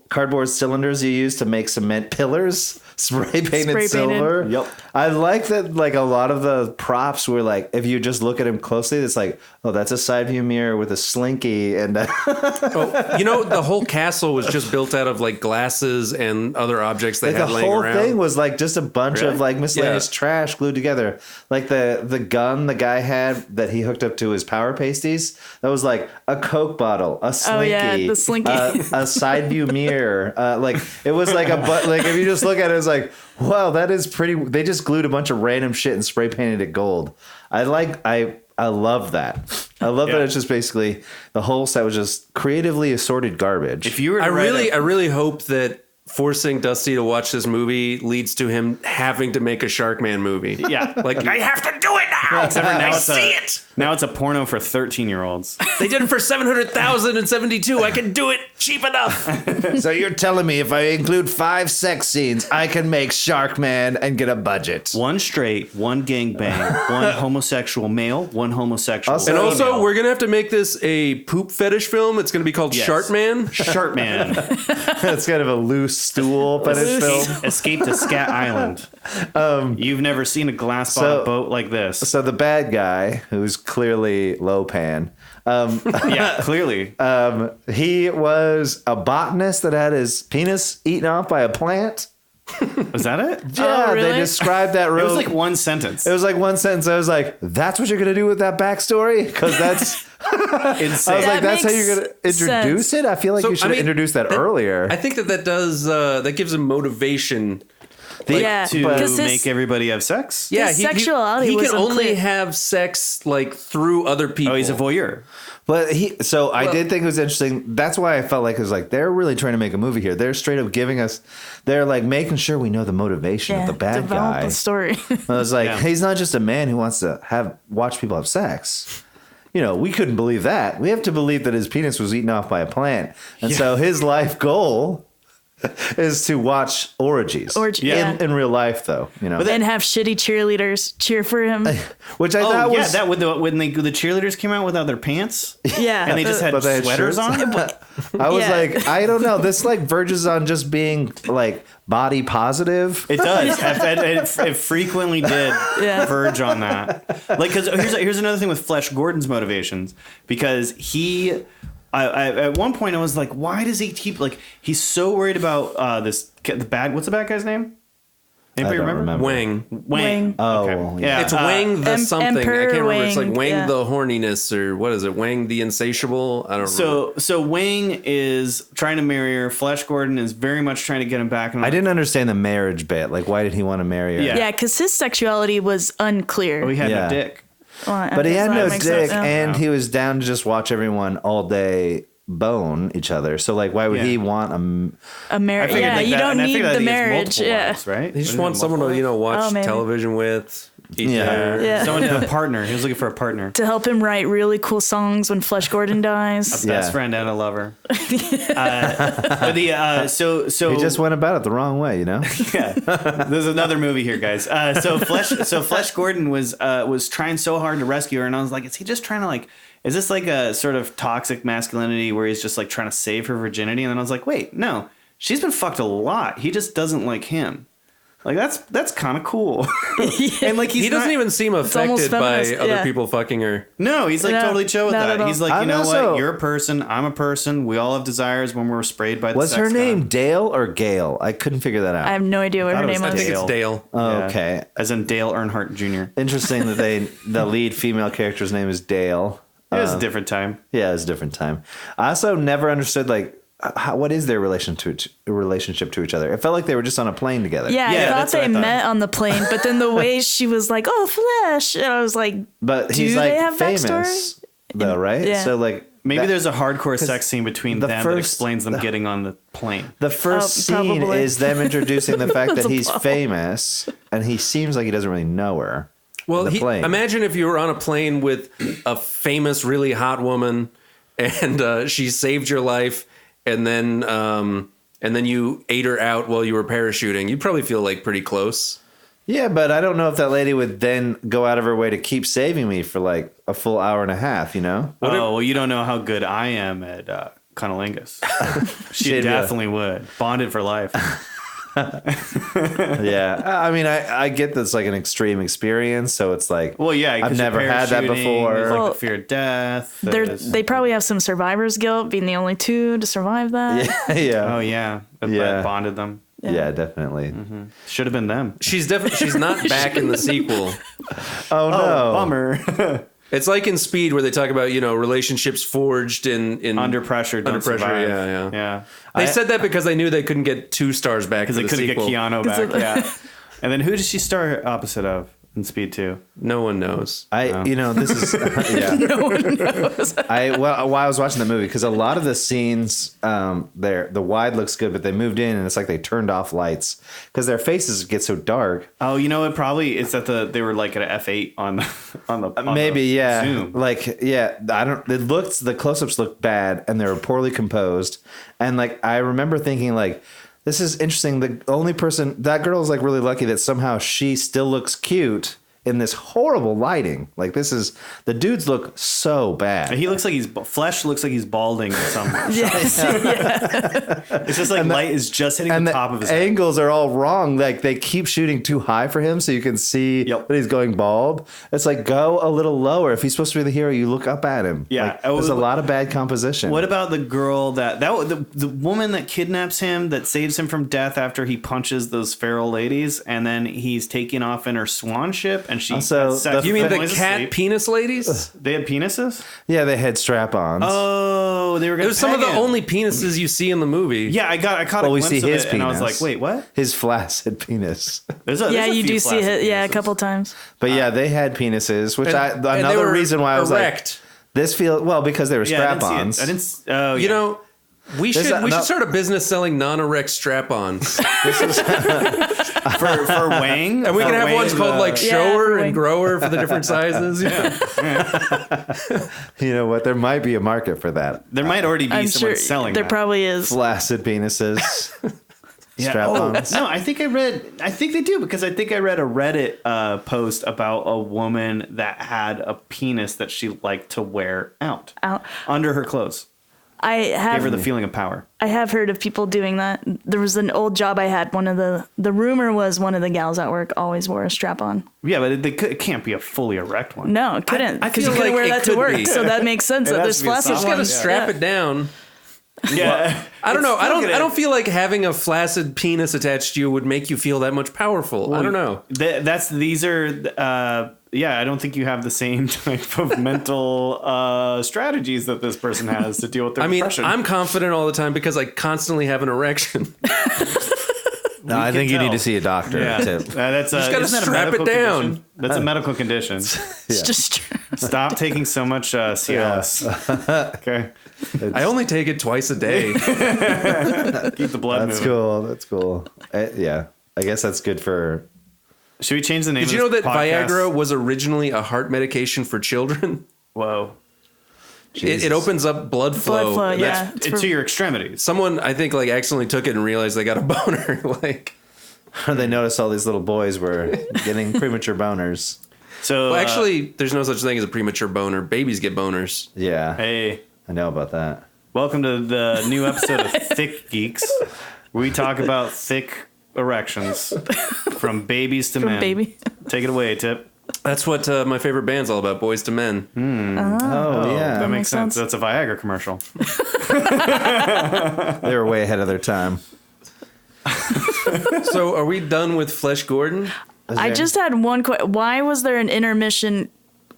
cardboard cylinders you use to make cement pillars, spray painted Spray painted. silver. Yep. I like that. Like a lot of the props were like, if you just look at them closely, it's like, oh, that's a side view mirror with a slinky and. The whole castle was just built out of like glasses and other objects they Like had the laying whole around. thing was like just a bunch Really? of like miscellaneous Yeah. trash glued together. Like the gun the guy had that he hooked up to his power pasties. That was like a Coke bottle, a slinky, Oh, yeah, the slinky. a side view mirror. Like it was like like if you just look at it, it's like, wow, that is pretty. They just glued a bunch of random shit and spray painted it gold. I love that. I love that it's just basically the whole set was just creatively assorted garbage. If you were to I write really hope that forcing Dusty to watch this movie leads to him having to make a Sharkman movie. yeah, Like I have to do it now. except for now I it's see it. now it's a porno for 13-year-olds. They did it for 700,072. I can do it cheap enough. So you're telling me if I include 5 sex scenes, I can make Sharkman and get a budget? One straight, one gangbang, one homosexual male, one homosexual. Also- And also, female. we're gonna have to make this a poop fetish film. It's gonna be called Yes. Sharkman. Sharkman. That's kind of a loose stool fetish film. Escape to Scat Island. You've never seen a glass so- bottom boat like this. So the bad guy, who's clearly Lopan, Yeah, clearly. he was a botanist that had his penis eaten off by a plant. Was that it? Yeah, really? they described that It real. was like one sentence. it was like one sentence. I was like, "That's what you're gonna do with that backstory?" Because that's. insane. I was like, That "That's how makes you're gonna introduce sense. it." I feel like So, you should I have mean, introduced that earlier. I think that does that gives him motivation. Yeah, to because make everybody have sex? Yeah, His sexuality he was can only unclear. have sex like through other people. Oh, he's a voyeur. But I did think it was interesting. That's why I felt like it was like they're really trying to make a movie here. They're straight up giving us, they're like making sure we know the motivation of the bad develop guy. the story. I was like, Yeah. he's not just a man who wants to watch people have sex. You know, we couldn't believe that. We have to believe that his penis was eaten off by a plant, and so his life goal is to watch orgies. Yeah. In real life, though, you know, and have shitty cheerleaders cheer for him. which I Oh, thought yeah, was that when the cheerleaders came out without their pants Yeah, and they just had But they had sweaters shirts on. I was Yeah. like, I don't know. This like verges on just being like body positive. It does. It frequently did Yeah. verge on that. Like, because here's another thing with Flesh Gordon's motivations, because he. I at one point I was like, why does he keep like he's so worried about what's the bad guy's name? Anybody I don't remember. Wang. Wang. Oh, Okay. yeah. It's Wang the something. I Emperor can't remember. It's like Wang, Wang yeah. the horniness or what is it? Wang the insatiable? I don't remember. So Wang is trying to marry her. Flesh Gordon is very much trying to get him back. And I didn't understand the marriage bit. Like, why did he want to marry her? Yeah. Yeah, because his sexuality was unclear. We had Yeah. no dick. Well, But he had no makes dick, sense, yeah. and he was down to just watch everyone all day bone each other. So like, why would he want a marriage? Yeah, you don't need the marriage. Yeah, right? He just wants someone to, watch maybe. television with. Eat Yeah. dinner. Yeah. Someone a partner. He was looking for a partner. to help him write really cool songs when Flesh Gordon dies. Best friend and a lover. But so He just went about it the wrong way, yeah. There's another movie here, guys. So Flesh Gordon was trying so hard to rescue her, and I was like, is he just trying to is this like a sort of toxic masculinity where he's just like trying to save her virginity? And then I was like, wait, no, she's been fucked a lot. He just doesn't like him. Like that's kind of cool. And like he doesn't even seem affected by feminist, other yeah. people fucking her. No, he's like No, totally chill with not that. at He's all. like, you know also- what? You're a person. I'm a person. We all have desires when we're sprayed by the Was sex her name god. Dale or Gail? I couldn't figure that out. I have no idea what thought her it was name I was. think it's Dale. Oh, Yeah. okay. As in Dale Earnhardt Jr. Interesting that the lead female character's name is Dale. It was a different time. Yeah, it was a different time. I also never understood what is their relationship to each other. It felt like they were just on a plane together. Yeah, Yeah, I thought that's what they I thought. met on the plane, but then the way she was like, "Oh, Flesh," and I was like, But Do he's they like have famous backstory? though, right? Yeah. So like Maybe that- there's a hardcore sex scene between the them that first- explains them getting on the plane. the first scene probably. is them introducing the fact that That's a he's plot. famous, and he seems like he doesn't really know her. Well, on the plane. imagine if you were on a plane with a famous, really hot woman, and she saved your life, and then you ate her out while you were parachuting. You'd probably feel like pretty close. Yeah, but I don't know if that lady would then go out of her way to keep saving me for like a full hour and a half. Well, you don't know how good I am at cunnilingus. She She'd, definitely would. Bonded for life. Yeah, I mean, I get that's like an extreme experience, so it's like, Well, yeah, 'cause I've never you're had that parachuting, before. There's like Well, the fear of death. they probably have some survivor's guilt, being the only two to survive that. yeah, Oh yeah, that Yeah. bonded them. yeah, definitely. Should have been them. She's not back in the sequel. Oh no, Bummer. It's like in Speed where they talk about relationships forged in Under pressure, don't Under pressure, survive. yeah. They said that because they knew they couldn't get 2 stars back Because for they the couldn't sequel. get Keanu back. Yeah. And then who does she star opposite of in Speed 2? No one knows. this is yeah. No one knows. While I was watching the movie, because a lot of the scenes the wide looks good, but they moved in and it's like they turned off lights because their faces get so dark. Oh, you know, it probably it's that they were like at an F8 on the Maybe yeah, Zoom. like yeah. The close-ups looked bad and they were poorly composed, and like I remember thinking like, this is interesting. The only person, that girl is like really lucky that somehow she still looks cute in this horrible lighting. Like the dudes look so bad. He looks like Flesh looks like he's balding or something. Yes, yeah. It's just like light is just hitting And the the top of his head. angles are all wrong. Like they keep shooting too high for him so you can see Yep. that he's going bald. It's like, go a little lower. If he's supposed to be the hero, you look up at him. Yeah. Like, there's a lot of bad composition. What about the girl the woman that kidnaps him, that saves him from death after he punches those feral ladies, and then he's taken off in her swan ship, and she Also, has sex You with mean the families cat asleep. penis ladies? They had penises? Yeah, they had strap-ons. Oh, they were It going was some of the only penises you see in the movie. Yeah, I caught Well, a we glimpse see of his it, and I was penis. like, wait, what? His flaccid penis. There's Yeah, a you few do see flaccid it. Yeah, a penises. couple times. But yeah, they had penises, which And they another were reason why I was erect. like, this feels, well, because they were Yeah, strap-ons. I didn't see it. Oh, You yeah. know, we should start a business selling non-erect strap-ons. for Wang, And we can have ones called like Yeah, shower for and Wang. grower for the different sizes. You know what? There might be a market for that. There might already be I'm someone sure selling there that. probably is. Flaccid penises. Yeah. Strap-ons. Oh, no, I think they do, because I think I read a Reddit post about a woman that had a penis that she liked to wear out under her clothes. I Gave have her the feeling of power. I have heard of people doing that. There was an old job I had. One of the rumor was one of the gals at work always wore a strap on. Yeah, but it can't be a fully erect one. No, it couldn't. I Because you feel couldn't like wear it that to could work. be. So that makes sense that has there's to be a flaccid Just gotta ones. strap Yeah. it down. Yeah. I don't know. I still don't feel like having a flaccid penis attached to you would make you feel that much powerful. I don't know. I don't think you have the same type of mental strategies that this person has to deal with their I mean, depression. I'm confident all the time because I constantly have an erection. No, I think you need to see a doctor. Yeah. To, That's just gotta isn't that a strap it medical down. condition? That's a medical condition. It's just Stop taking so much Cialis. Okay. I only take it twice a day. Keep the blood That's moving. cool. That's cool. Yeah. I guess that's good for. Should we change the name Did of you know this that podcast? Viagra was originally a heart medication for children? Whoa. It opens up blood flow. flow, and yeah. that's- It's It's for- to your extremities. Someone, I think, like accidentally took it and realized they got a boner. Like, They noticed all these little boys were getting premature boners. So well, actually, there's no such thing as a premature boner. Babies get boners. Yeah. hey, I know about that. welcome to the new episode of Thick Geeks. We talk about thick erections from babies to men. baby. Take it away, Tip. That's what my favorite band's all about, Boys to Men. Oh, yeah. That makes makes sense. sense. That's a Viagra commercial. They were way ahead of their time. So are we done with Flesh Gordon? I just had one question. Why was there an intermission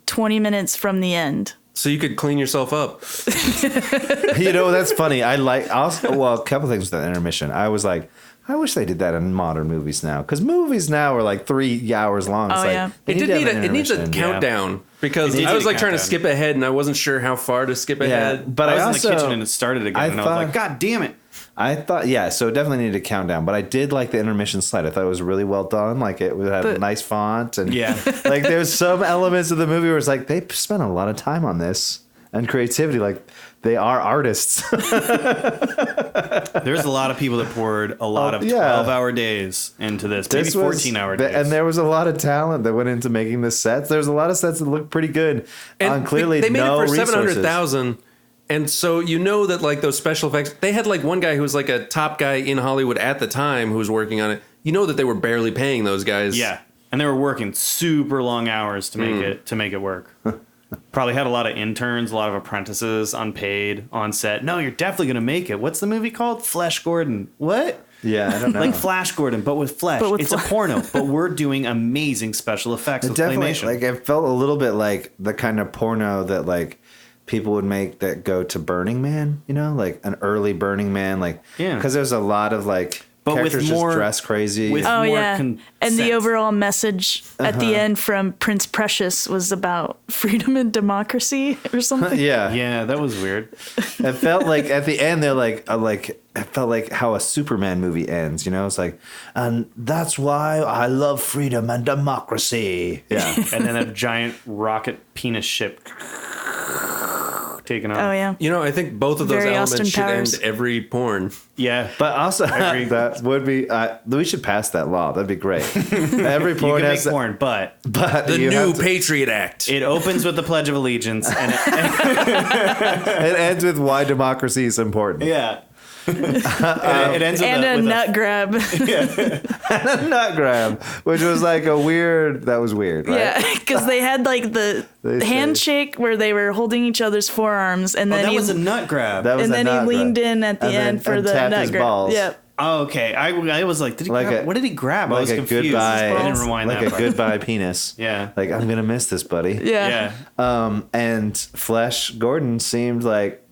20 minutes from the end? So you could clean yourself up. You know, that's funny. Well, a couple things with that intermission. I was like, I wish they did that in modern movies now. Because movies now are like 3 hours long. It's Oh, like, yeah. they It did to have need an it needs a intermission. countdown because It did I need was a like trying to countdown. skip ahead and I wasn't sure how far to skip Yeah, ahead. but I I, was also, in the kitchen and it started again, and I was like, God damn it. I thought, yeah, so it definitely needed a countdown. But I did like the intermission slide. I thought it was really well done. Like it had a But- nice font. And Yeah. like there's some elements of the movie where it's like, they spent a lot of time on this and creativity. Like they are artists. There's a lot of people that poured a lot of yeah. 12-hour days into this, maybe This was- 14-hour days. And there was a lot of talent that went into making the sets. There's a lot of sets that look pretty good. And Clearly, they made no it for resources. 700,000. And so you know that like those special effects, they had like one guy who was like a top guy in Hollywood at the time who was working on it. You know that they were barely paying those guys. yeah, and they were working super long hours to make it work. Probably had a lot of interns, a lot of apprentices, unpaid, on set. No, you're definitely gonna make it. What's the movie called? Flesh Gordon. What? Yeah, I don't know. Like Flash Gordon, but with flesh. But with It's a porno, but we're doing amazing special effects It with definitely, claymation. like, it felt a little bit like the kind of porno that like people would make that go to Burning Man. You know, like an early Burning Man. Like, Yeah. because there's a lot of like But with characters more- just dressed crazy. with- Oh, more yeah. And the consent. overall message at the end from Prince Precious was about freedom and democracy or something. yeah, yeah, that was weird. It felt like at the end they're like it felt like how a Superman movie ends. You know, it's like, and that's why I love freedom and democracy. Yeah. And then a giant rocket penis ship taking off. Oh, yeah. You know, I think both of those Very elements Austin should Powers. end every porn. Yeah. But also, agree. that would be we should pass that law. That'd be great. Every You porn can has make porn, but but The you new have to- Patriot Act. it opens with the Pledge of Allegiance, and it ends with why democracy is important. yeah, it ends with And a with nut grab. Nut grab, which was like that was weird, right? Yeah, because they had like the They say- handshake where they were holding each other's forearms, and Oh, then that he was a nut grab. That was and a then he nut leaned grab. in at the And then- end for and the tapped nut his grab. balls. Yep. Oh, okay. I was like, did he Like grab? a- What did he grab? I Like was a confused. goodbye. I didn't rewind like that a part. goodbye penis. Yeah. Like, I'm gonna miss this, buddy. Yeah. Yeah. And Flesh Gordon seemed like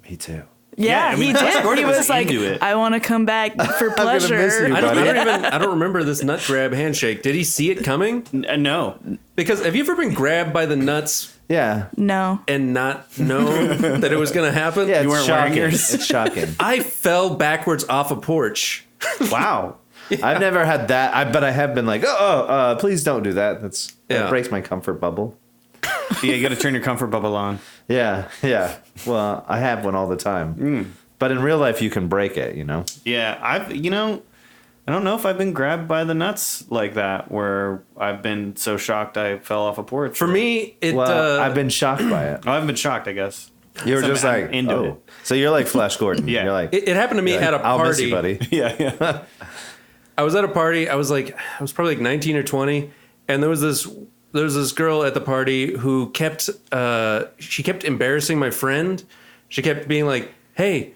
me too. Yeah, I mean, he Flash did. Gordon He was was like, into it. I want to come back for gonna miss pleasure. you, I don't, buddy. I don't remember this nut grab handshake. Did he see it coming? No. Because have you ever been grabbed by the nuts Yeah. No. and not know that it was going to happen? Yeah, it's weren't wearing shocking. yours? It's shocking. I fell backwards off a porch. Wow. I've never had that, but I have been like, please don't do that. That Yeah. breaks my comfort bubble. Yeah, you got to turn your comfort bubble on. Yeah, yeah. Well, I have one all the time. But in real life, you can break it, you know? Yeah, I don't know if I've been grabbed by the nuts like that, where I've been so shocked I fell off a porch. For me, it Well, I've been shocked by it. I haven't been shocked, I guess. You were So just I'm like, into oh. it. So you're like Flash Gordon. Yeah. You're like, it happened to me you're at like, a I'll party. miss you, buddy. Yeah. I was at a party. I was probably like 19 or 20, and there was this girl at the party who kept embarrassing my friend. She kept being like, "Hey,"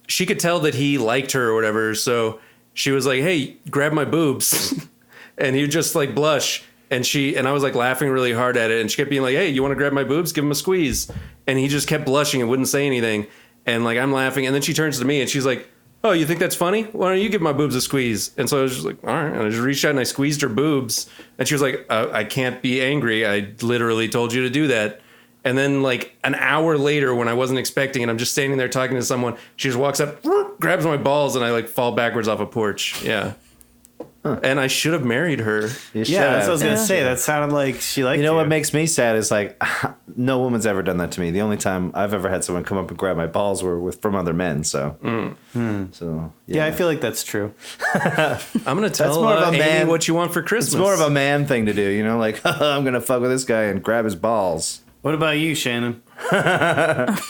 she could tell that he liked her or whatever. So she was like, "Hey, grab my boobs," and he would just like blush. And I was like laughing really hard at it, and she kept being like, "Hey, you want to grab my boobs? Give him a squeeze." And he just kept blushing and wouldn't say anything. And like I'm laughing, and then she turns to me and she's like, "Oh, you think that's funny? Why don't you give my boobs a squeeze?" And so I was just like, "All right." And I just reached out and I squeezed her boobs, and she was like, "I can't be angry. I literally told you to do that." And then like an hour later, when I wasn't expecting it, I'm just standing there talking to someone. She just walks up, grabs my balls, and I like fall backwards off a porch. Yeah. And I should have married her. Yeah, that's what I was gonna say. That sounded like she liked you. You know what makes me sad is like no woman's ever done that to me. The only time I've ever had someone come up and grab my balls were from other men. So, Yeah, I feel like that's true. I'm gonna tell more of a Amy man- what you want for Christmas. it's more of a man thing to do, you know, like I'm gonna fuck with this guy and grab his balls. What about you, Shannon?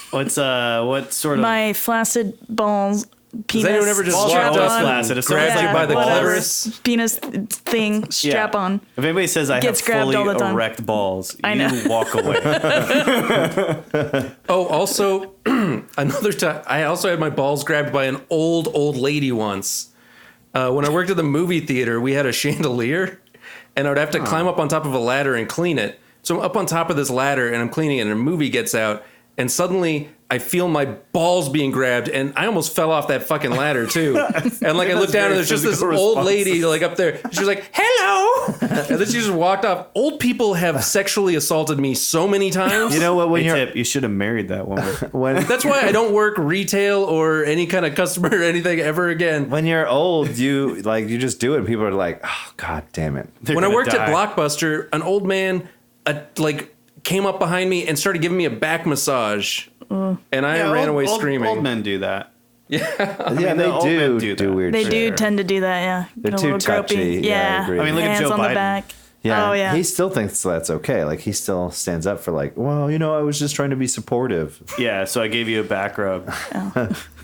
What sort of My flaccid balls. Penis. Has anyone ever just balls are walked always up and flaccid. If grabbed someone's you like by the whatever. clitoris? Penis thing. Strap on. If anybody says I Gets have grabbed fully all the time. erect balls, I know. you walk away. Oh, also another time, I also had my balls grabbed by an old lady once. When I worked at the movie theater, we had a chandelier, and I would have to climb up on top of a ladder and clean it. So I'm up on top of this ladder, and I'm cleaning it, and a movie gets out, and suddenly I feel my balls being grabbed, and I almost fell off that fucking ladder too. And like I look down, and there's just this old lady like up there. She was like, "Hello," and then she just walked off. Old people have sexually assaulted me so many times. You know what? When Hey, you're Tip, you should have married that woman. That's why I don't work retail or any kind of customer or anything ever again. when you're old, you just do it. And people are like, "Oh God damn it!" When I worked at Blockbuster, an old man came up behind me and started giving me a back massage, and I ran away screaming. Old men do that. Yeah, the they old men do do that. weird They shit. do tend to do that, yeah. They're Get a too little gropey. touchy. Yeah, I Yeah. agree. I mean, look at Hands Joe on the Biden. back. Yeah, Oh, yeah. he still thinks that's okay. Like he still stands up for like, well, you know, I was just trying to be supportive. Yeah, so I gave you a back rub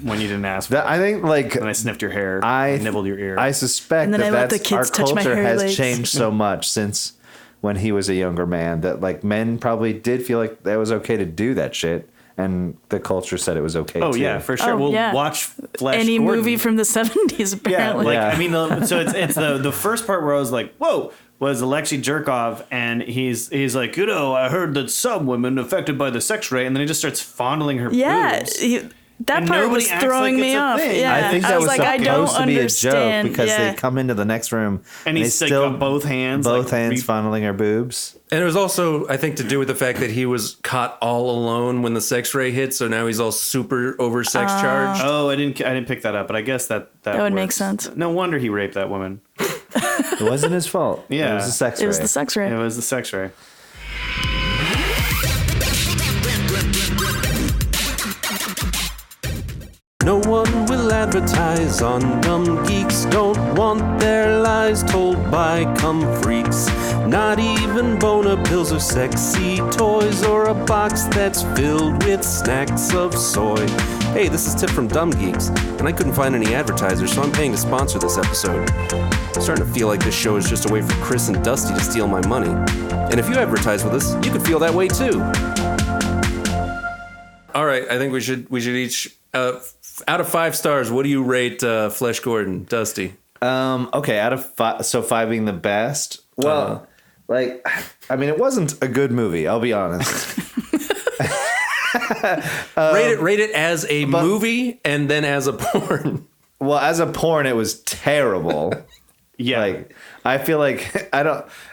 when you didn't ask for That it. I think like And I sniffed your hair. I nibbled your ear. I suspect And then that I let the that's kids our touch my culture hair has legs. changed so much since when he was a younger man that like men probably did feel like that was okay to do that shit, and the culture said it was okay. oh too. yeah, for sure. Oh, We'll yeah. watch Flash Any Gordon. movie from the 70s, Yeah, apparently. like Yeah. I mean, so it's the first part where I was like, "Whoa!" was Alexei Jerkov, and he's like, you know, I heard that some women affected by the sex ray, and then he just starts fondling her Yeah. boobs. That And part nobody was acts throwing like me it's a off. thing. Yeah. I think that was was like, I don't supposed to be a joke understand. because Yeah. they come into the next room And he's they like still got both hands, both like, hands fondling her boobs. And it was also, I think, to do with the fact that he was caught all alone when the sex ray hit, so now he's all super over sex charged. Oh, I didn't pick that up, but I guess that would make works. sense. No wonder he raped that woman. It wasn't his fault. Yeah. It was a sex It was ray. the sex It ray. was the sex ray. No one will advertise on Dumb Geeks. Don't want their lies told by cum freaks. Not even boner pills or sexy toys or a box that's filled with snacks of soy. Hey, this is Tip from Dumb Geeks, and I couldn't find any advertisers, so I'm paying to sponsor this episode. I'm starting to feel like this show is just a way for Chris and Dusty to steal my money. And if you advertise with us, you could feel that way too. All right, I think we should each out of 5 stars. What do you rate Flesh Gordon, Dusty? Okay, out of 5, so 5 being the best. Well, like, I mean, it wasn't a good movie. I'll be honest. Rate it as a movie and then as a porn. Well, as a porn, it was terrible. Yeah. Like, I feel like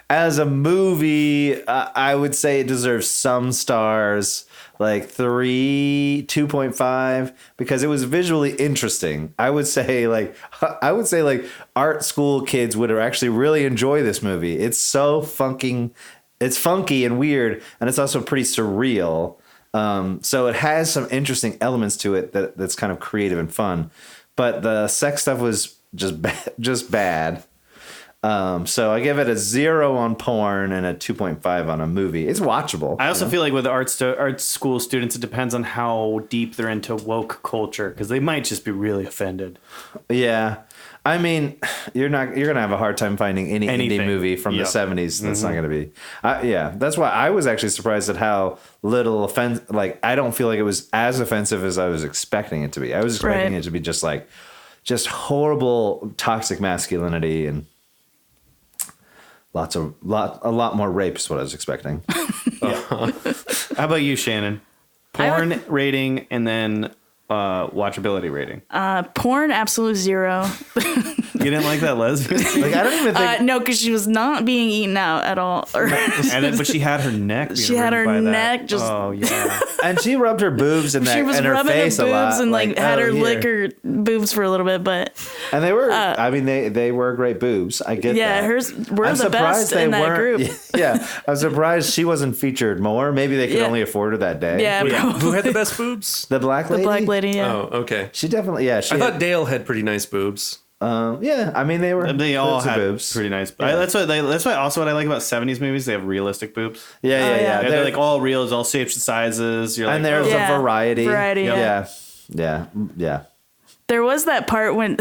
as a movie, I would say it deserves some stars, like 2.5, because it was visually interesting. I would say like art school kids would actually really enjoy this movie. It's so funky and weird, and it's also pretty surreal. So it has some interesting elements to it that's kind of creative and fun, but the sex stuff was just bad. So I give it a 0 on porn and a 2.5 on a movie. It's watchable. I also feel like with art school students, it depends on how deep they're into woke culture, because they might just be really offended. Yeah. I mean, you're gonna have a hard time finding any Anything. indie movie from Yep. the 70s that's not gonna be. Yeah, that's why I was actually surprised at how little offense. Like, I don't feel like it was as offensive as I was expecting it to be. I was expecting it to be just horrible toxic masculinity and a lot more rape is what I was expecting. How about you, Shannon? Porn rating and then watchability rating? Porn, absolute 0. You didn't like that lesbian? Like I don't even think. No, because she was not being eaten out at all. But she had her neck. Being She had her ridden by that. neck just- Oh yeah. And she rubbed her boobs and she was and her rubbing her face boobs a lot, and like had oh, her here. lick her boobs for a little bit, but And they were. I mean, they were great boobs. I get yeah, that. hers were I'm the best surprised they in that weren't- group. Yeah, I'm surprised she wasn't featured more. Maybe they could Yeah. only afford her that day. Yeah, probably. Who had the best boobs? The black The lady. black lady, yeah. Oh, okay. She definitely. Yeah, she. I had- thought Dale had pretty nice boobs. Yeah, I mean they were. They all boobs are had boobs. pretty nice. Yeah. That's why also what I like about 70s movies. They have realistic boobs. Yeah, yeah, Oh, yeah. yeah. They're like all real, it's all shapes and sizes. You're and like, there's Yeah. a variety. Variety, Yeah, yeah, yeah. There was that part when,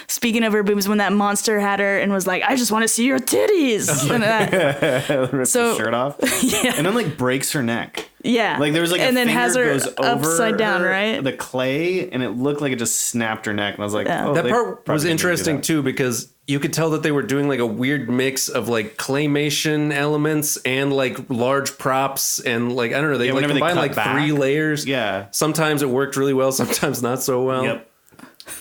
speaking of her boobs, when that monster had her and was like, "I just want to see your titties." And rips So- the shirt off, yeah, and then like breaks her neck. yeah. Like there was like and a then finger has her goes over upside down, her- right? The clay, and it looked like it just snapped her neck. And I was like, Yeah. oh, That they part probably was didn't do interesting that. too because you could tell that they were doing like a weird mix of like claymation elements and like large props and like I don't know, they Yeah, like whenever they combined cut like back. 3 layers. Yeah. Sometimes it worked really well, sometimes not so well. Yep.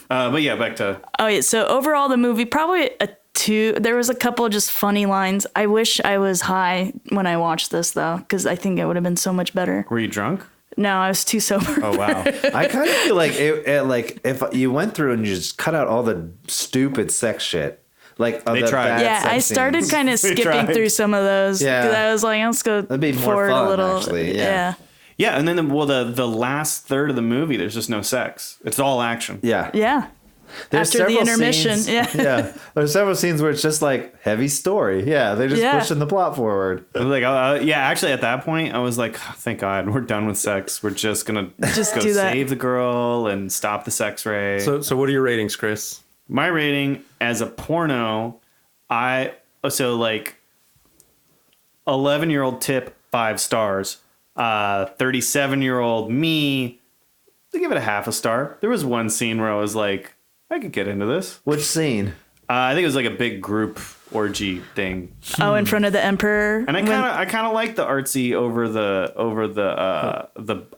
But yeah, back to Oh yeah. So overall, the movie probably a 2. There was a couple of just funny lines. I wish I was high when I watched this though, because I think it would have been so much better. were you drunk? No, I was too sober. Oh wow. I kind of feel like it like if you went through and you just cut out all the stupid sex shit, like They the tried. bad Yeah, sex I started scenes. kind of We skipping tried. through some of those Yeah. because I was like, let's go That'd be more forward fun, a little. actually, yeah. Yeah. Yeah, and then the last third of the movie, there's just no sex. It's all action. Yeah, Yeah. There's After the several intermission, scenes- yeah. yeah. There's several scenes where it's just like heavy story. Yeah, they're just Yeah. pushing the plot forward. I was like, yeah, actually, at that point, I was like, oh, thank God, we're done with sex. We're just gonna Just go do that. save the girl and stop the sex ray. So what are your ratings, Chris? My rating as a porno, like 11-year-old Tip 5 stars, 37-year-old me, I give it a half a star. There was one scene where I was like, I could get into this. Which scene? I think it was like a big group orgy thing, Oh, in front of the emperor. and I when- kind of like the artsy over the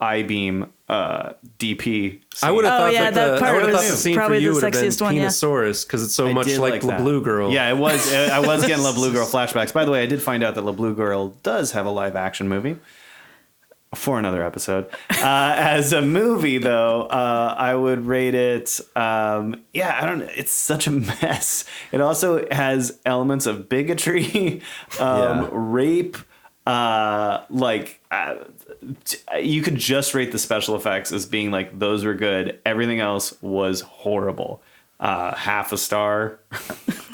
I-beam DP. I would have Oh, thought yeah, that that I part would have thought was the scene for probably you the would have been sexiest one, yeah. Penisaurus because it's so I much did like that. the Blue Girl. Yeah, it was. I was getting La Blue Girl flashbacks. By the way, I did find out that La Blue Girl does have a live action movie for another episode. As a movie, though, I would rate it. I don't know. It's such a mess. It also has elements of bigotry, rape. You could just rate the special effects as being like those were good. Everything else was horrible. Half a star.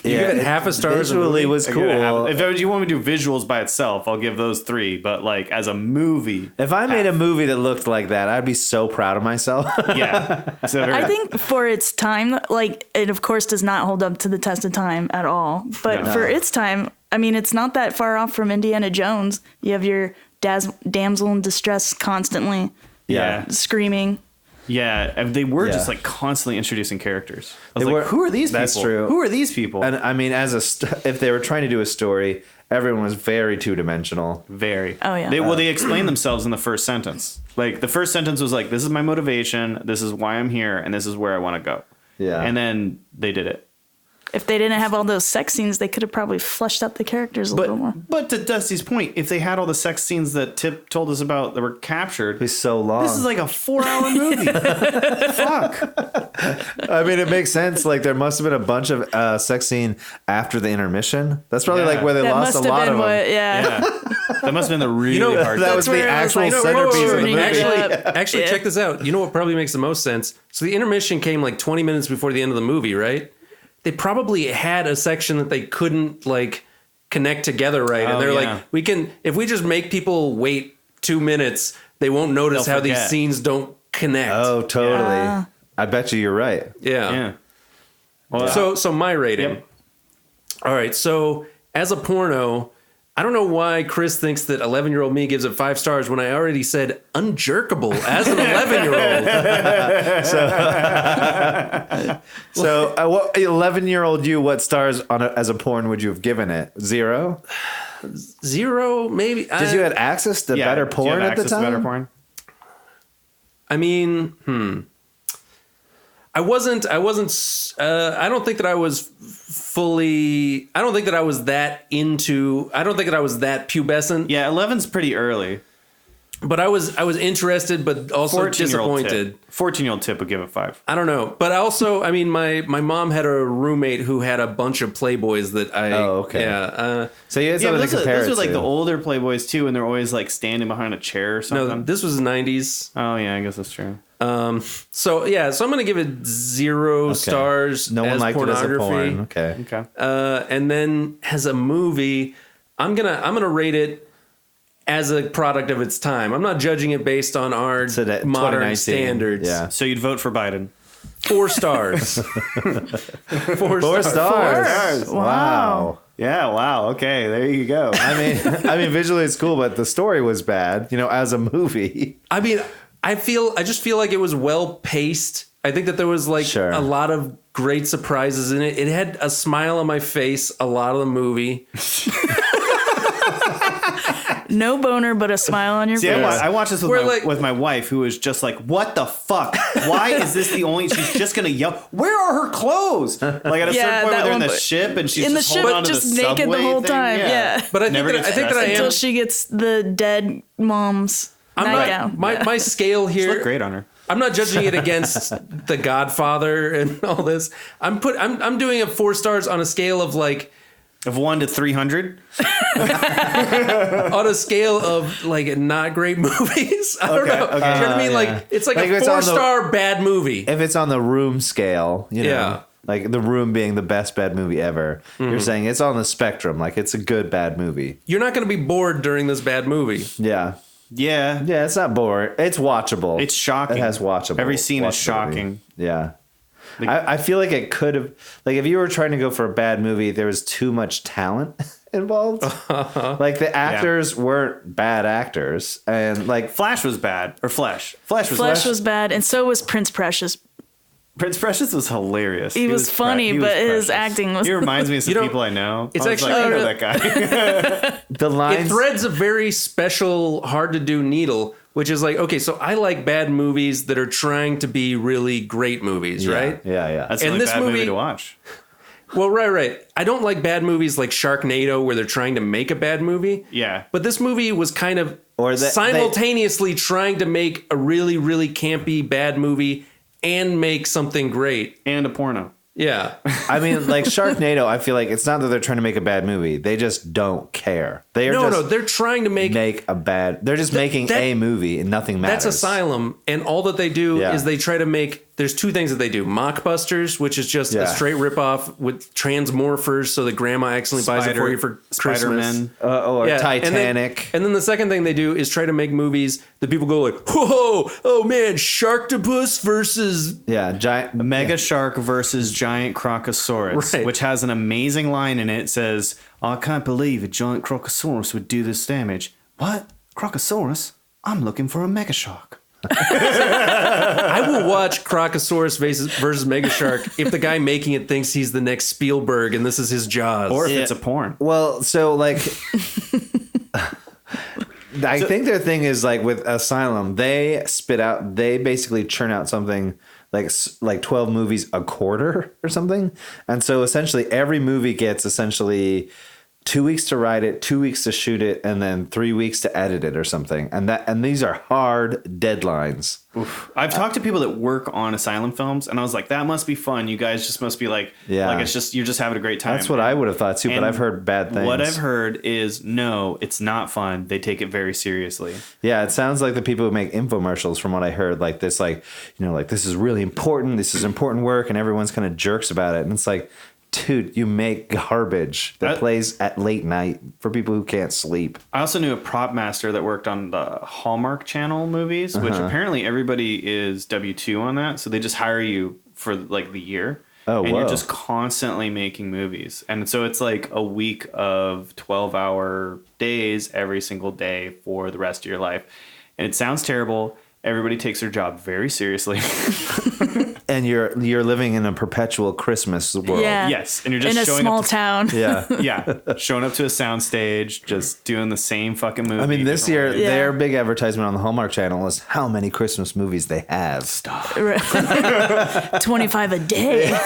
You give it half a star as a Visually movie? was I give it half- cool. If you want me to do visuals by itself, I'll give those 3. But like as a movie, If I made a movie that looked like that, I'd be so proud of myself. yeah. So I think for its time, like it of course does not hold up to the test of time at all. But No. for its time, I mean, it's not that far off from Indiana Jones. You have your damsel in distress constantly yeah, screaming. yeah. And they were just Yeah. like constantly introducing characters. I was They like, were- who are these people? that's true. Who are these people? And I mean, if they were trying to do a story, everyone was very two-dimensional. Very. Oh, yeah. They explained themselves in the first sentence. Like the first sentence was like, "This is my motivation. This is why I'm here, and this is where I want to go." Yeah. And then they did it. If they didn't have all those sex scenes, they could have probably fleshed out the characters a little more. But to Dusty's point, if they had all the sex scenes that Tip told us about that were captured, It'd be so long. this is like a 4-hour movie. Fuck. I mean, it makes sense. Like there must have been a bunch of sex scene after the intermission. That's probably Yeah. like where they That lost must a have lot been of them. what, Yeah. That must have been the really hard. that was That's the where I was actual like, centerpiece of the turning movie. it up. Actually, Yeah. check this out. You know what probably makes the most sense? So the intermission came like 20 minutes before the end of the movie, right? They probably had a section that they couldn't like connect together right. Oh, And they're yeah. like, if we just make people wait 2 minutes, they won't notice They'll how these forget. scenes don't connect. Oh, totally. Yeah. I bet you're right. Yeah. Yeah. Well, So my rating. Yep. All right. So as a porno, I don't know why Chris thinks that 11-year-old me gives it 5 stars when I already said unjerkable as an 11-year-old. So, what 11-year-old you? What stars as a porn would you have given it? 0. 0, maybe. Did you have access to yeah, better do you porn have at the access to time? better porn? I mean, I wasn't. I don't think that I was fully. I don't think that I was that into. I don't think that I was that pubescent. Yeah, 11's pretty early. But I was interested, but also disappointed. 14-year-old Tip would give it 5. I don't know, but also, I mean, my mom had a roommate who had a bunch of Playboys that I. Oh, okay. Yeah. So you had something to compare those it are like to. the older Playboys too, and they're always like standing behind a chair or something. No, this was the 90s. Oh yeah, I guess that's true. So I'm gonna give it 0 stars. No one as liked it as a pornography. porn. Okay. Okay. And then as a movie, I'm gonna rate it as a product of its time. I'm not judging it based on our that modern 2019, standards. yeah. So you'd vote for Biden? 4 stars. 4 stars. Wow. Yeah. Wow. Okay. There you go. I mean, visually it's cool, but the story was bad. As a movie. I mean, I just feel like it was well paced. I think that there was Sure. a lot of great surprises in it. It had a smile on my face a lot of the movie. No boner, but a smile on your See, face. I watched this We're with my wife, who was just like, "What the fuck? Why is this the only?" She's just gonna yell, "Where are her clothes?" Like at a Yeah, certain point, that where they're in one- the ship, and she's in the just ship, holding onto just the naked the subway whole thing. time. Yeah. But I Never think gets that I am. Until she gets the dead mom's nightgown. My scale She looked here. great on her. I'm not judging it against The Godfather and all this. I'm doing it 4 stars on a scale of like. Of 1 to 300. On a scale of like not great movies. I don't know. okay. You know what I mean? yeah. Like it's like Like a it's on the- 4-star bad movie. If it's on the Room scale, Yeah. like The Room being the best bad movie ever, you're saying it's on the spectrum. Like it's a good bad movie. You're not going to be bored during this bad movie. Yeah. Yeah. Yeah, it's not boring. It's watchable. It's shocking. It has watchable. Every scene is watchability. shocking. Yeah. I feel like it could have, like, if you were trying to go for a bad movie, there was too much talent involved. Like, the actors weren't bad actors. And, like, Flash was bad. Or Flash. Flash was bad, and so was Prince Precious. Prince Precious was hilarious. He was funny, he was but his precious. acting was. He reminds me of some You know, people I know. it's I was actually- like, I know that guy. the It lines. threads a very special, hard to do needle, which is like, okay, so I like bad movies that are trying to be really great movies, right? Yeah. That's the And only this bad movie movie- to watch. Well, right. I don't like bad movies like Sharknado where they're trying to make a bad movie. Yeah. But this movie was kind of Or simultaneously trying to make a really, really campy bad movie and make something great. And a porno. Yeah. I mean, like, Sharknado, I feel like it's not that they're trying to make a bad movie. They just don't care. They are just they're trying to make a bad. They're just making that- a movie and nothing matters. That's Asylum, and all that they do Yeah. is they try to make. There's 2 things that they do: Mockbusters, which is just Yeah. a straight ripoff with transmorphers, so that grandma accidentally buys it for you for Christmas. Spider-Man. or Yeah, Titanic. And then the second thing they do is try to make movies that people go like, whoa, oh man, Sharktopus versus. Yeah, giant. Mega Shark versus Giant Crocosaurus, Right. which has an amazing line in it. It says, I can't believe a giant Crocosaurus would do this damage. What? Crocosaurus? I'm looking for a Mega Shark. I will watch Crocosaurus versus Mega Shark if the guy making it thinks he's the next Spielberg and this is his Jaws. Or if it's a porn. Well, so like, I think their thing is like with Asylum, they basically churn out something like 12 movies a quarter or something, and so essentially every movie gets essentially 2 weeks to write it, 2 weeks to shoot it, and then 3 weeks to edit it or something. And these are hard deadlines. I've talked to people that work on Asylum films, and I was like, that must be fun. You guys just must be like, Yeah. it's just, you're just having a great time. That's what I would have thought too, but And I've heard bad things. What I've heard is, no, it's not fun. They take it very seriously. Yeah, it sounds like the people who make infomercials, from what I heard, like this, like, like this is really important. This is important work, and everyone's kind of jerks about it. And it's like, dude, you make garbage that plays at late night for people who can't sleep. I also knew a prop master that worked on the Hallmark Channel movies, which apparently everybody is W-2 on that. So they just hire you for like the year. Oh, and whoa. you're just constantly making movies. And so it's like a week of 12-hour days every single day for the rest of your life. And it sounds terrible. Everybody takes their job very seriously. And you're living in a perpetual Christmas world. Yeah. Yes, and you're just in a showing small up to, town. Yeah. yeah, showing up to a soundstage, just doing the same fucking movie. I mean, this year, different ways. their big advertisement on the Hallmark Channel is how many Christmas movies they have. Stop. 25 a day.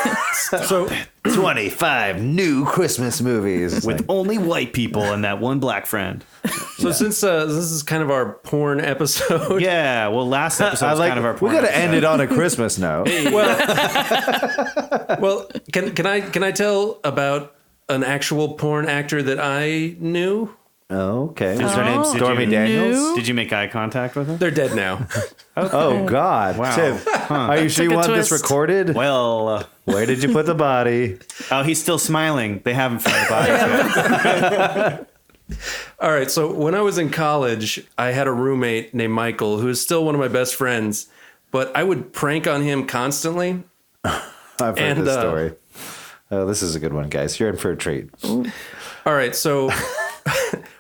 So 25 new Christmas movies. with only white people and that one black friend. since this is kind of our porn episode, Yeah, well, last episode was kind of our. we got to end it on a Christmas note. well, can I tell about an actual porn actor that I knew? Okay. Is her name Stormy Daniels? Did you make eye contact with her? They're dead now. Oh, God. Wow. Tim, are you sure you Took a want this twist. recorded? Well, Where did you put the body? oh, he's still smiling. They haven't found the body yet. All right, so when I was in college, I had a roommate named Michael, who is still one of my best friends, but I would prank on him constantly. I've heard And, this story. Oh, this is a good one, guys. You're in for a treat. All right, so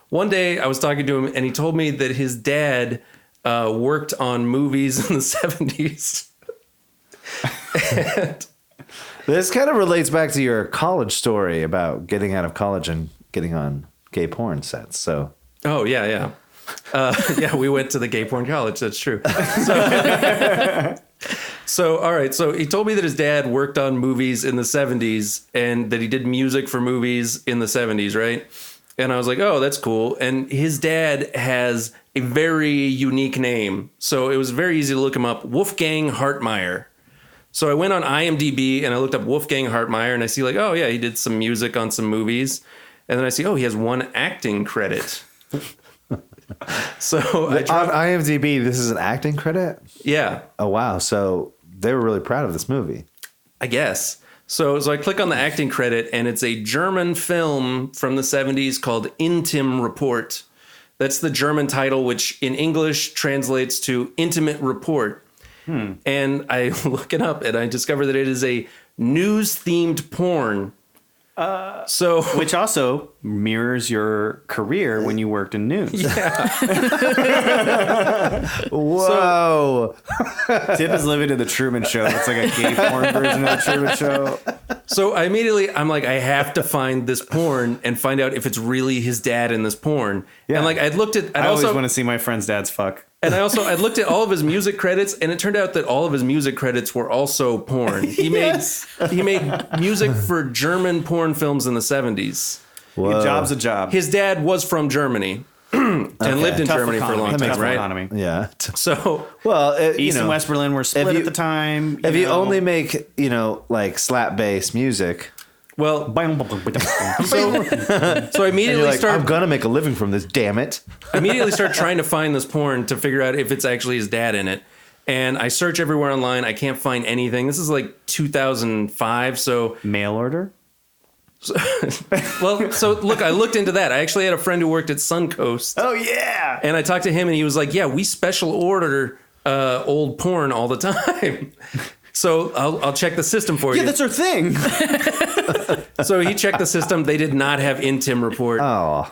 one day I was talking to him, and he told me that his dad worked on movies in the 70s. And This kind of relates back to your college story about getting out of college and getting on gay porn sets. So, oh, yeah. Yeah, we went to the gay porn college. That's true. So, all right. So he told me that his dad worked on movies in the 70s and that he did music for movies in the 70s, right? And I was like, oh, that's cool. And his dad has a very unique name. So it was very easy to look him up. Wolfgang Hartmeyer. So I went on IMDb and I looked up Wolfgang Hartmeyer and I see like, oh, yeah, he did some music on some movies. And then I see, oh, he has one acting credit. So I on tried, IMDb, this is an acting credit? yeah, Oh, wow. So they were really proud of this movie. I guess. So I click on the acting credit and it's a German film from the 70s called Intim Report. That's the German title, which in English translates to Intimate Report. And I look it up and I discover that it is a news-themed porn. Which also mirrors your career when you worked in news. Whoa. Tip is living in the Truman Show. It's like a gay porn version of the Truman Show. So I'm like, I have to find this porn and find out if it's really his dad in this porn. Yeah. And like I looked at, I always want to see my friend's dad's fuck. And I looked at all of his music credits, and it turned out that all of his music credits were also porn. He made music for German porn films in the 70s. A job's a job. His dad was from Germany and lived in Tough Germany for a long economy. time, Tough right? economy. Yeah. So Well, East and West Berlin were split you- at the time. if you know. only make, like slap bass music, well, so I and immediately you're like, I'm started going to make a living from this, damn it. trying to find this porn to figure out if it's actually his dad in it. And I search everywhere online. I can't find anything. This is like 2005. So Mail order? well, so look, I looked into that. I actually had a friend who worked at Suncoast. Oh, yeah. And I talked to him and he was like, yeah, we special order old porn all the time. So I'll check the system for you. Yeah, that's our thing. So he checked the system. They did not have Intim Report. Oh.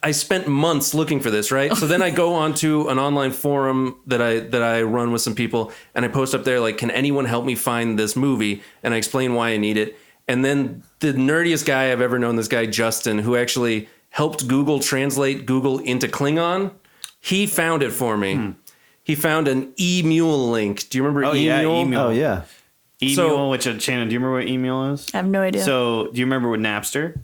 I spent months looking for this, right? So then I go onto an online forum that I run with some people and I post up there like, can anyone help me find this movie? And I explain why I need it. And then the nerdiest guy I've ever known, this guy Justin, who actually helped Google translate Google into Klingon, he found it for me. He found an E-Mule link. Do you remember E-Mule? yeah, E-Mule. Oh, yeah. Email, So- which Shannon, do you remember what email is? I have no idea. So, do you remember what Napster?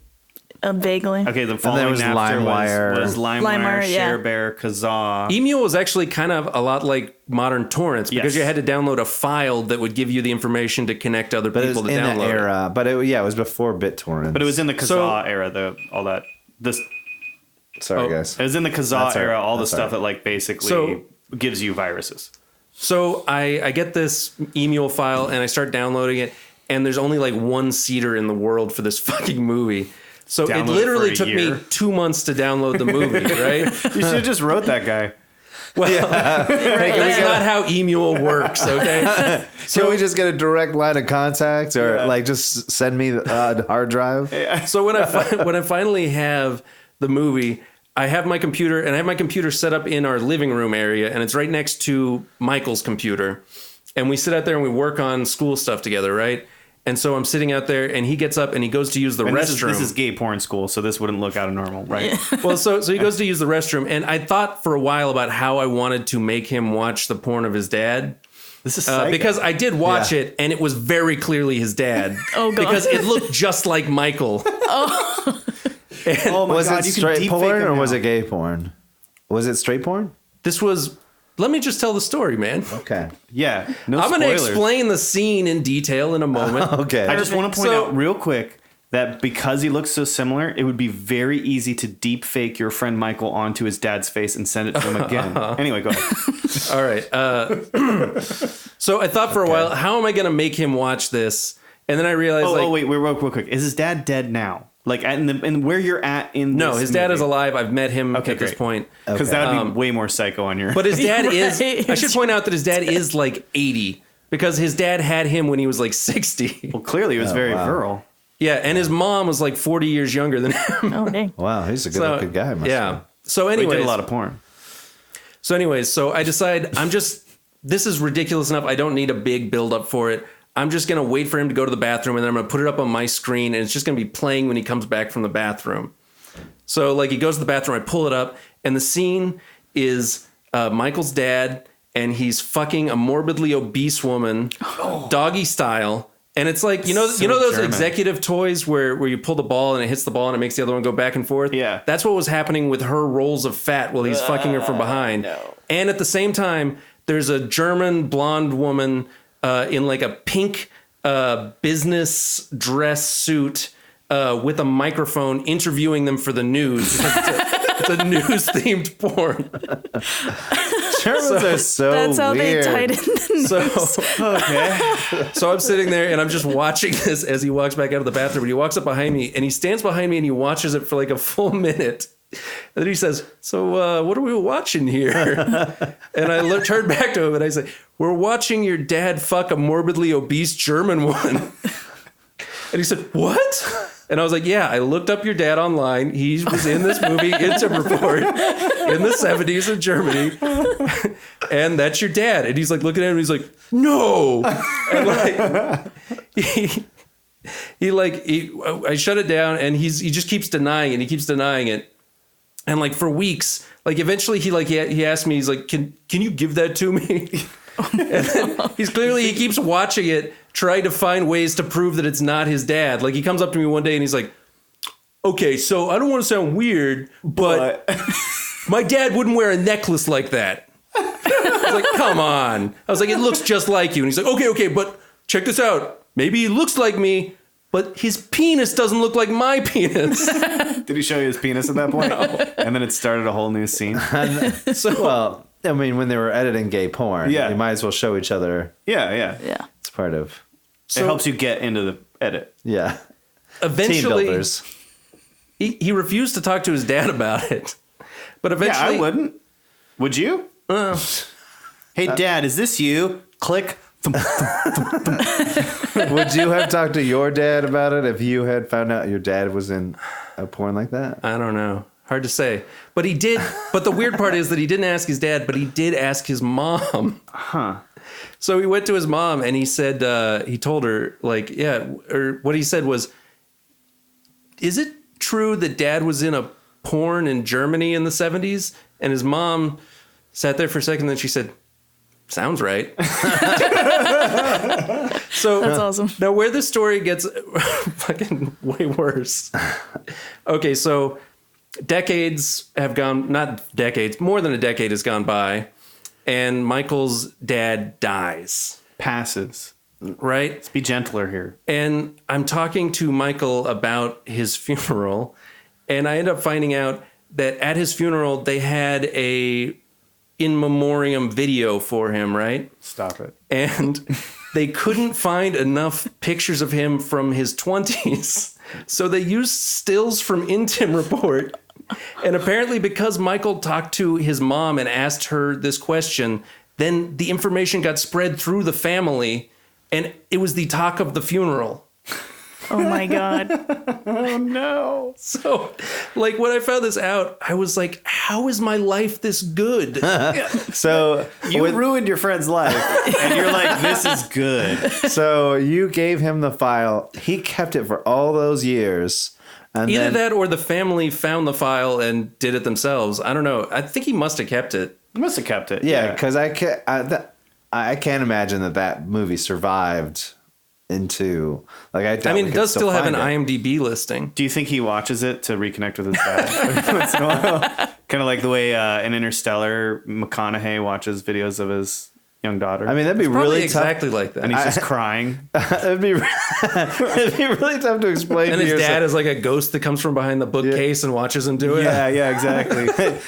Vaguely. Okay, the following there was Napster LimeWire. was LimeWire, LimeWire, yeah. ShareBear, Kazaa. E-Mule was actually kind of a lot like modern torrents because Yes. you had to download a file that would give you the information to connect other But it people was to in that download it. era. But it was before BitTorrent. But it was in the Kazaa So- era, this Sorry, Oh, guys. it was in the Kazaa That's all right. era, all the That's all stuff right. that like basically So- gives you viruses. So I get this E-Mule file and I start downloading it, and there's only like one seater in the world for this fucking movie. So Download it it literally for a took me year. 2 months to download the movie, right? You should have just wrote that guy. Well, that's not how E-Mule works, okay? Can we just get a direct line of contact or like just send me the hard drive? So when I finally have the movie, I have my computer, and I have my computer set up in our living room area, and it's right next to Michael's computer. and we sit out there and we work on school stuff together, right? And so I'm sitting out there, and he gets up and he goes to use the restroom. This is gay porn school, so this wouldn't look out of normal, right? Well, so he goes to use the restroom, and I thought for a while about how I wanted to make him watch the porn of his dad. This is psycho. Because I did watch it, and it was very clearly his dad. Oh, God. Because it looked just like Michael. Oh my Was God, it you can straight deep porn fake him or now. was it gay porn? Was it straight porn? This was... Let me just tell the story, man. Okay. Yeah, no I'm going to spoilers. explain the scene in detail in a moment. Okay. I just want to point So- out real quick that because he looks so similar, it would be very easy to deep fake your friend Michael onto his dad's face and send it to him again. Anyway, go ahead. All right. So I thought for a while, how am I going to make him watch this? And then I realized, Wait, real quick. Is his dad dead now? Like, and where you're at in no, this his dad movie? is alive. I've met him Okay, at this great. point. Because that would be way more psycho on your... But his dad Right. I should point out that his dad is like 80 because his dad had him when he was like 60. Well, clearly it was very virile. Yeah, and his mom was like 40 years younger than him. Oh, dang. Wow, he's a good looking guy. Must Yeah. be. So He anyways, did a lot of porn. so I decide this is ridiculous enough. I don't need a big build up for it. I'm just going to wait for him to go to the bathroom, and then I'm going to put it up on my screen, and it's just going to be playing when he comes back from the bathroom. So like he goes to the bathroom, I pull it up, and the scene is Michael's dad, and he's fucking a morbidly obese woman, doggy style. And it's like, you know those German. executive toys where you pull the ball and it hits the ball and it makes the other one go back and forth? Yeah. That's what was happening with her rolls of fat while he's fucking her from behind. And at the same time, there's a German blonde woman in like a pink business dress suit with a microphone interviewing them for the news. It's a news-themed porn. Germans are so That's how weird. they tied in the news. So I'm sitting there and I'm just watching this as he walks back out of the bathroom. And he walks up behind me and he stands behind me and he watches it for like a full minute. And then he says, "So what are we watching here?" And I turn back to him and I say, "We're watching your dad fuck a morbidly obese German woman." And he said, "What?" And I was like, "Yeah, I looked up your dad online. He was in this movie, Intim Report, in the 70s in Germany. And that's your dad." And he's like looking at him and he's like, "No." And like, I shut it down and he just keeps denying it. He keeps denying it. And like for weeks, like eventually he asked me, he's like, can you give that to me? And then he keeps watching it, trying to find ways to prove that it's not his dad. Like he comes up to me one day and he's like, "Okay, so I don't want to sound weird, but my dad wouldn't wear a necklace like that." I was like, "Come on." I was like, "It looks just like you." And he's like, okay, but check this out. Maybe he looks like me, but his penis doesn't look like my penis. Did he show you his penis at that point? No. And then it started a whole new scene. Well, I mean, when they were editing gay porn, Yeah. you might as well show each other. Yeah. Yeah. It's part of, It helps you get into the edit. yeah. Team Eventually, builders. he refused to talk to his dad about it. But Yeah, eventually, I wouldn't. Would you? Hey, Dad, is this you? Click. Would you have talked to your dad about it if you had found out your dad was in a porn like that? I don't know. Hard to say. But he did. But the weird part is that he didn't ask his dad, but he did ask his mom. Huh. So he went to his mom and he said, he told her, like, yeah, or what he said was, "Is it true that dad was in a porn in Germany in the 70s? And his mom sat there for a second, then she said, "Sounds right." So That's awesome. Now where this story gets fucking way worse. Okay, so decades have gone, not decades, more than a decade has gone by, and Michael's dad dies, Passes. right? Let's be gentler here. And I'm talking to Michael about his funeral, and I end up finding out that at his funeral they had a in memoriam video for him, right? Stop it. And they couldn't find enough pictures of him from his 20s. So they used stills from Intim Report. And apparently because Michael talked to his mom and asked her this question, then the information got spread through the family and it was the talk of the funeral. Oh my God. Oh, no. So like when I found this out, I was like, how is my life this good? So You ruined your friend's life, and you're like, this is good. So you gave him the file. He kept it for all those years. And Either then, that or the family found the file and did it themselves. I don't know. I think he must have kept it. You must have kept it. yeah, because I can't imagine that movie survived into like I mean, it does still have an IMDb listing. Do you think he watches it to reconnect with his dad every once in a while? Kind of like the way in Interstellar, McConaughey watches videos of his young daughter. I mean, that'd be Probably really exactly like that. and he's just crying. it'd be really tough to explain. And to his yourself. dad is like a ghost that comes from behind the bookcase and watches him do it. Yeah, exactly.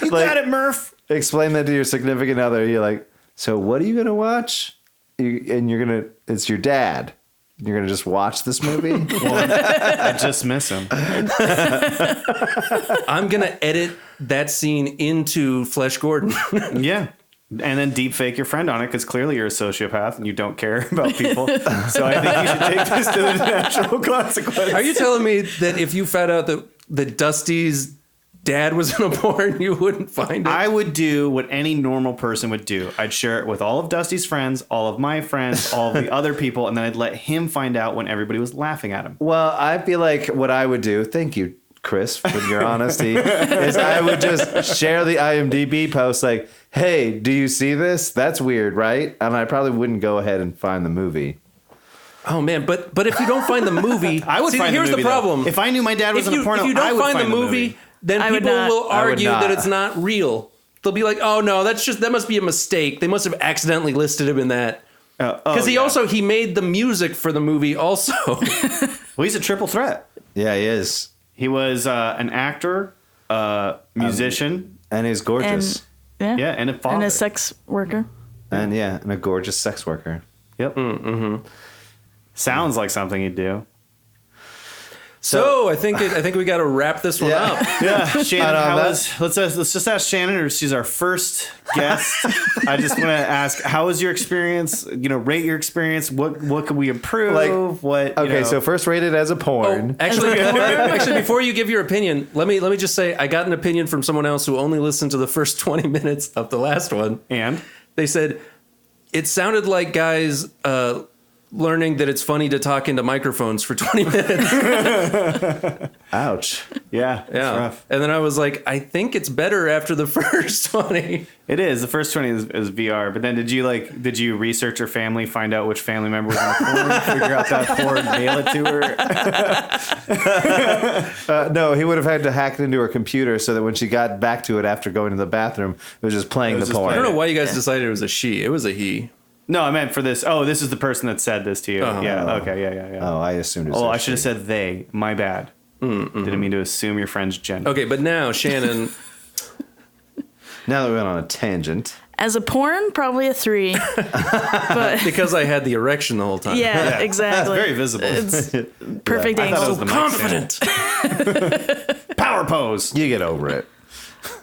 You Like- got it, Murph. Explain that to your significant other. You're like, so what are you gonna watch? It's your dad. You're gonna just watch this movie. I just miss him. I'm going to edit that scene into Flesh Gordon. Yeah. And then deep fake your friend on it because clearly you're a sociopath and you don't care about people. So I think you should take this to the natural consequence. Are you telling me that if you found out that Dusty's dad was in a porn, you wouldn't find it? I would do what any normal person would do. I'd share it with all of Dusty's friends, all of my friends, all of the other people, and then I'd let him find out when everybody was laughing at him. Well, I feel like what I would do. Thank you, Chris, for your honesty. Is I would just share the IMDb post like, "Hey, do you see this? That's weird, right?" And I probably wouldn't go ahead and find the movie. Oh man, but if you don't find the movie, I would find here's the movie, the problem. though. If I knew my dad was in a porno, if you I don't would find the movie, then I would people not. will I would argue not. that it's not real. They'll be like, "Oh no, that must be a mistake. They must have accidentally listed him in that." Because he made the music for the movie also. Well, he's a triple threat. Yeah, he is, He was an actor, musician, and he's gorgeous, And and a father. and a sex worker. and a gorgeous sex worker. Yep. Mm-hmm. Sounds like something he'd do. So I think we got to wrap this one up. Yeah, Shannon, And, let's just ask Shannon, or she's our first guest. I just want to ask, how was your experience? Rate your experience. What could we improve? So first rated as a porn. Actually, before you give your opinion, let me just say I got an opinion from someone else who only listened to the first 20 minutes of the last one. And They said it sounded like guys learning that it's funny to talk into microphones for 20 minutes. Ouch. yeah, it's rough. And then I was like, I think it's better after the first 20. It is. The first 20 is VR. But then did you research her family, find out which family member was in the porn, figure out that porn, mail it to her? No, he would have had to hack it into her computer so that when she got back to it after going to the bathroom, it was just playing the porn. I don't know why you guys decided it was a she. It was a he. No, I meant for this. Oh, this is the person that said this to you. Yeah. Okay. Yeah. Oh, I assumed it was Oh, a I should have she. said they. My bad. Didn't mean to assume your friend's gender. Okay, but now, Shannon, Now that we went on a tangent. As a porn, probably a 3. But because I had the erection the whole time. yeah, exactly. Very visible. It's perfect I thought it was angle. the mic Confident. Power pose. You get over it.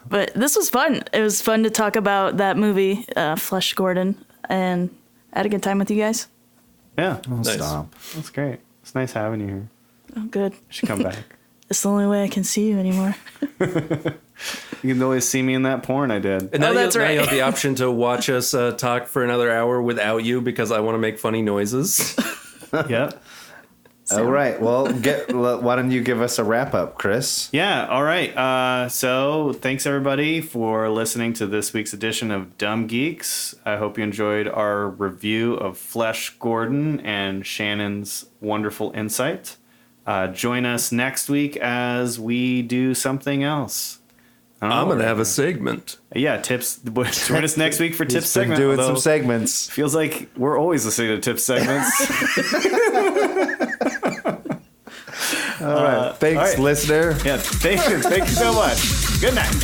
But this was fun. It was fun to talk about that movie, Flesh Gordon, and I had a good time with you guys. Yeah. Nice. Stop. That's great. It's nice having you here. Oh, good. You should come back. It's the only way I can see you anymore. You can always see me in that porn I did. And now, that's now right. you have the option to watch us talk for another hour without you because I want to make funny noises. Yep. All right. Well, why don't you give us a wrap up, Chris? Yeah, all right. So thanks everybody for listening to this week's edition of Dumb Geeks. I hope you enjoyed our review of Flesh Gordon and Shannon's wonderful insight. Join us next week as we do something else. I'm going to have a segment. Yeah, tips. Join us next week for tips He's been segment. doing although some segments. Feels like we're always listening to tips segments. All right. Thanks, all right. listener. Yeah, thank you so much. Good night.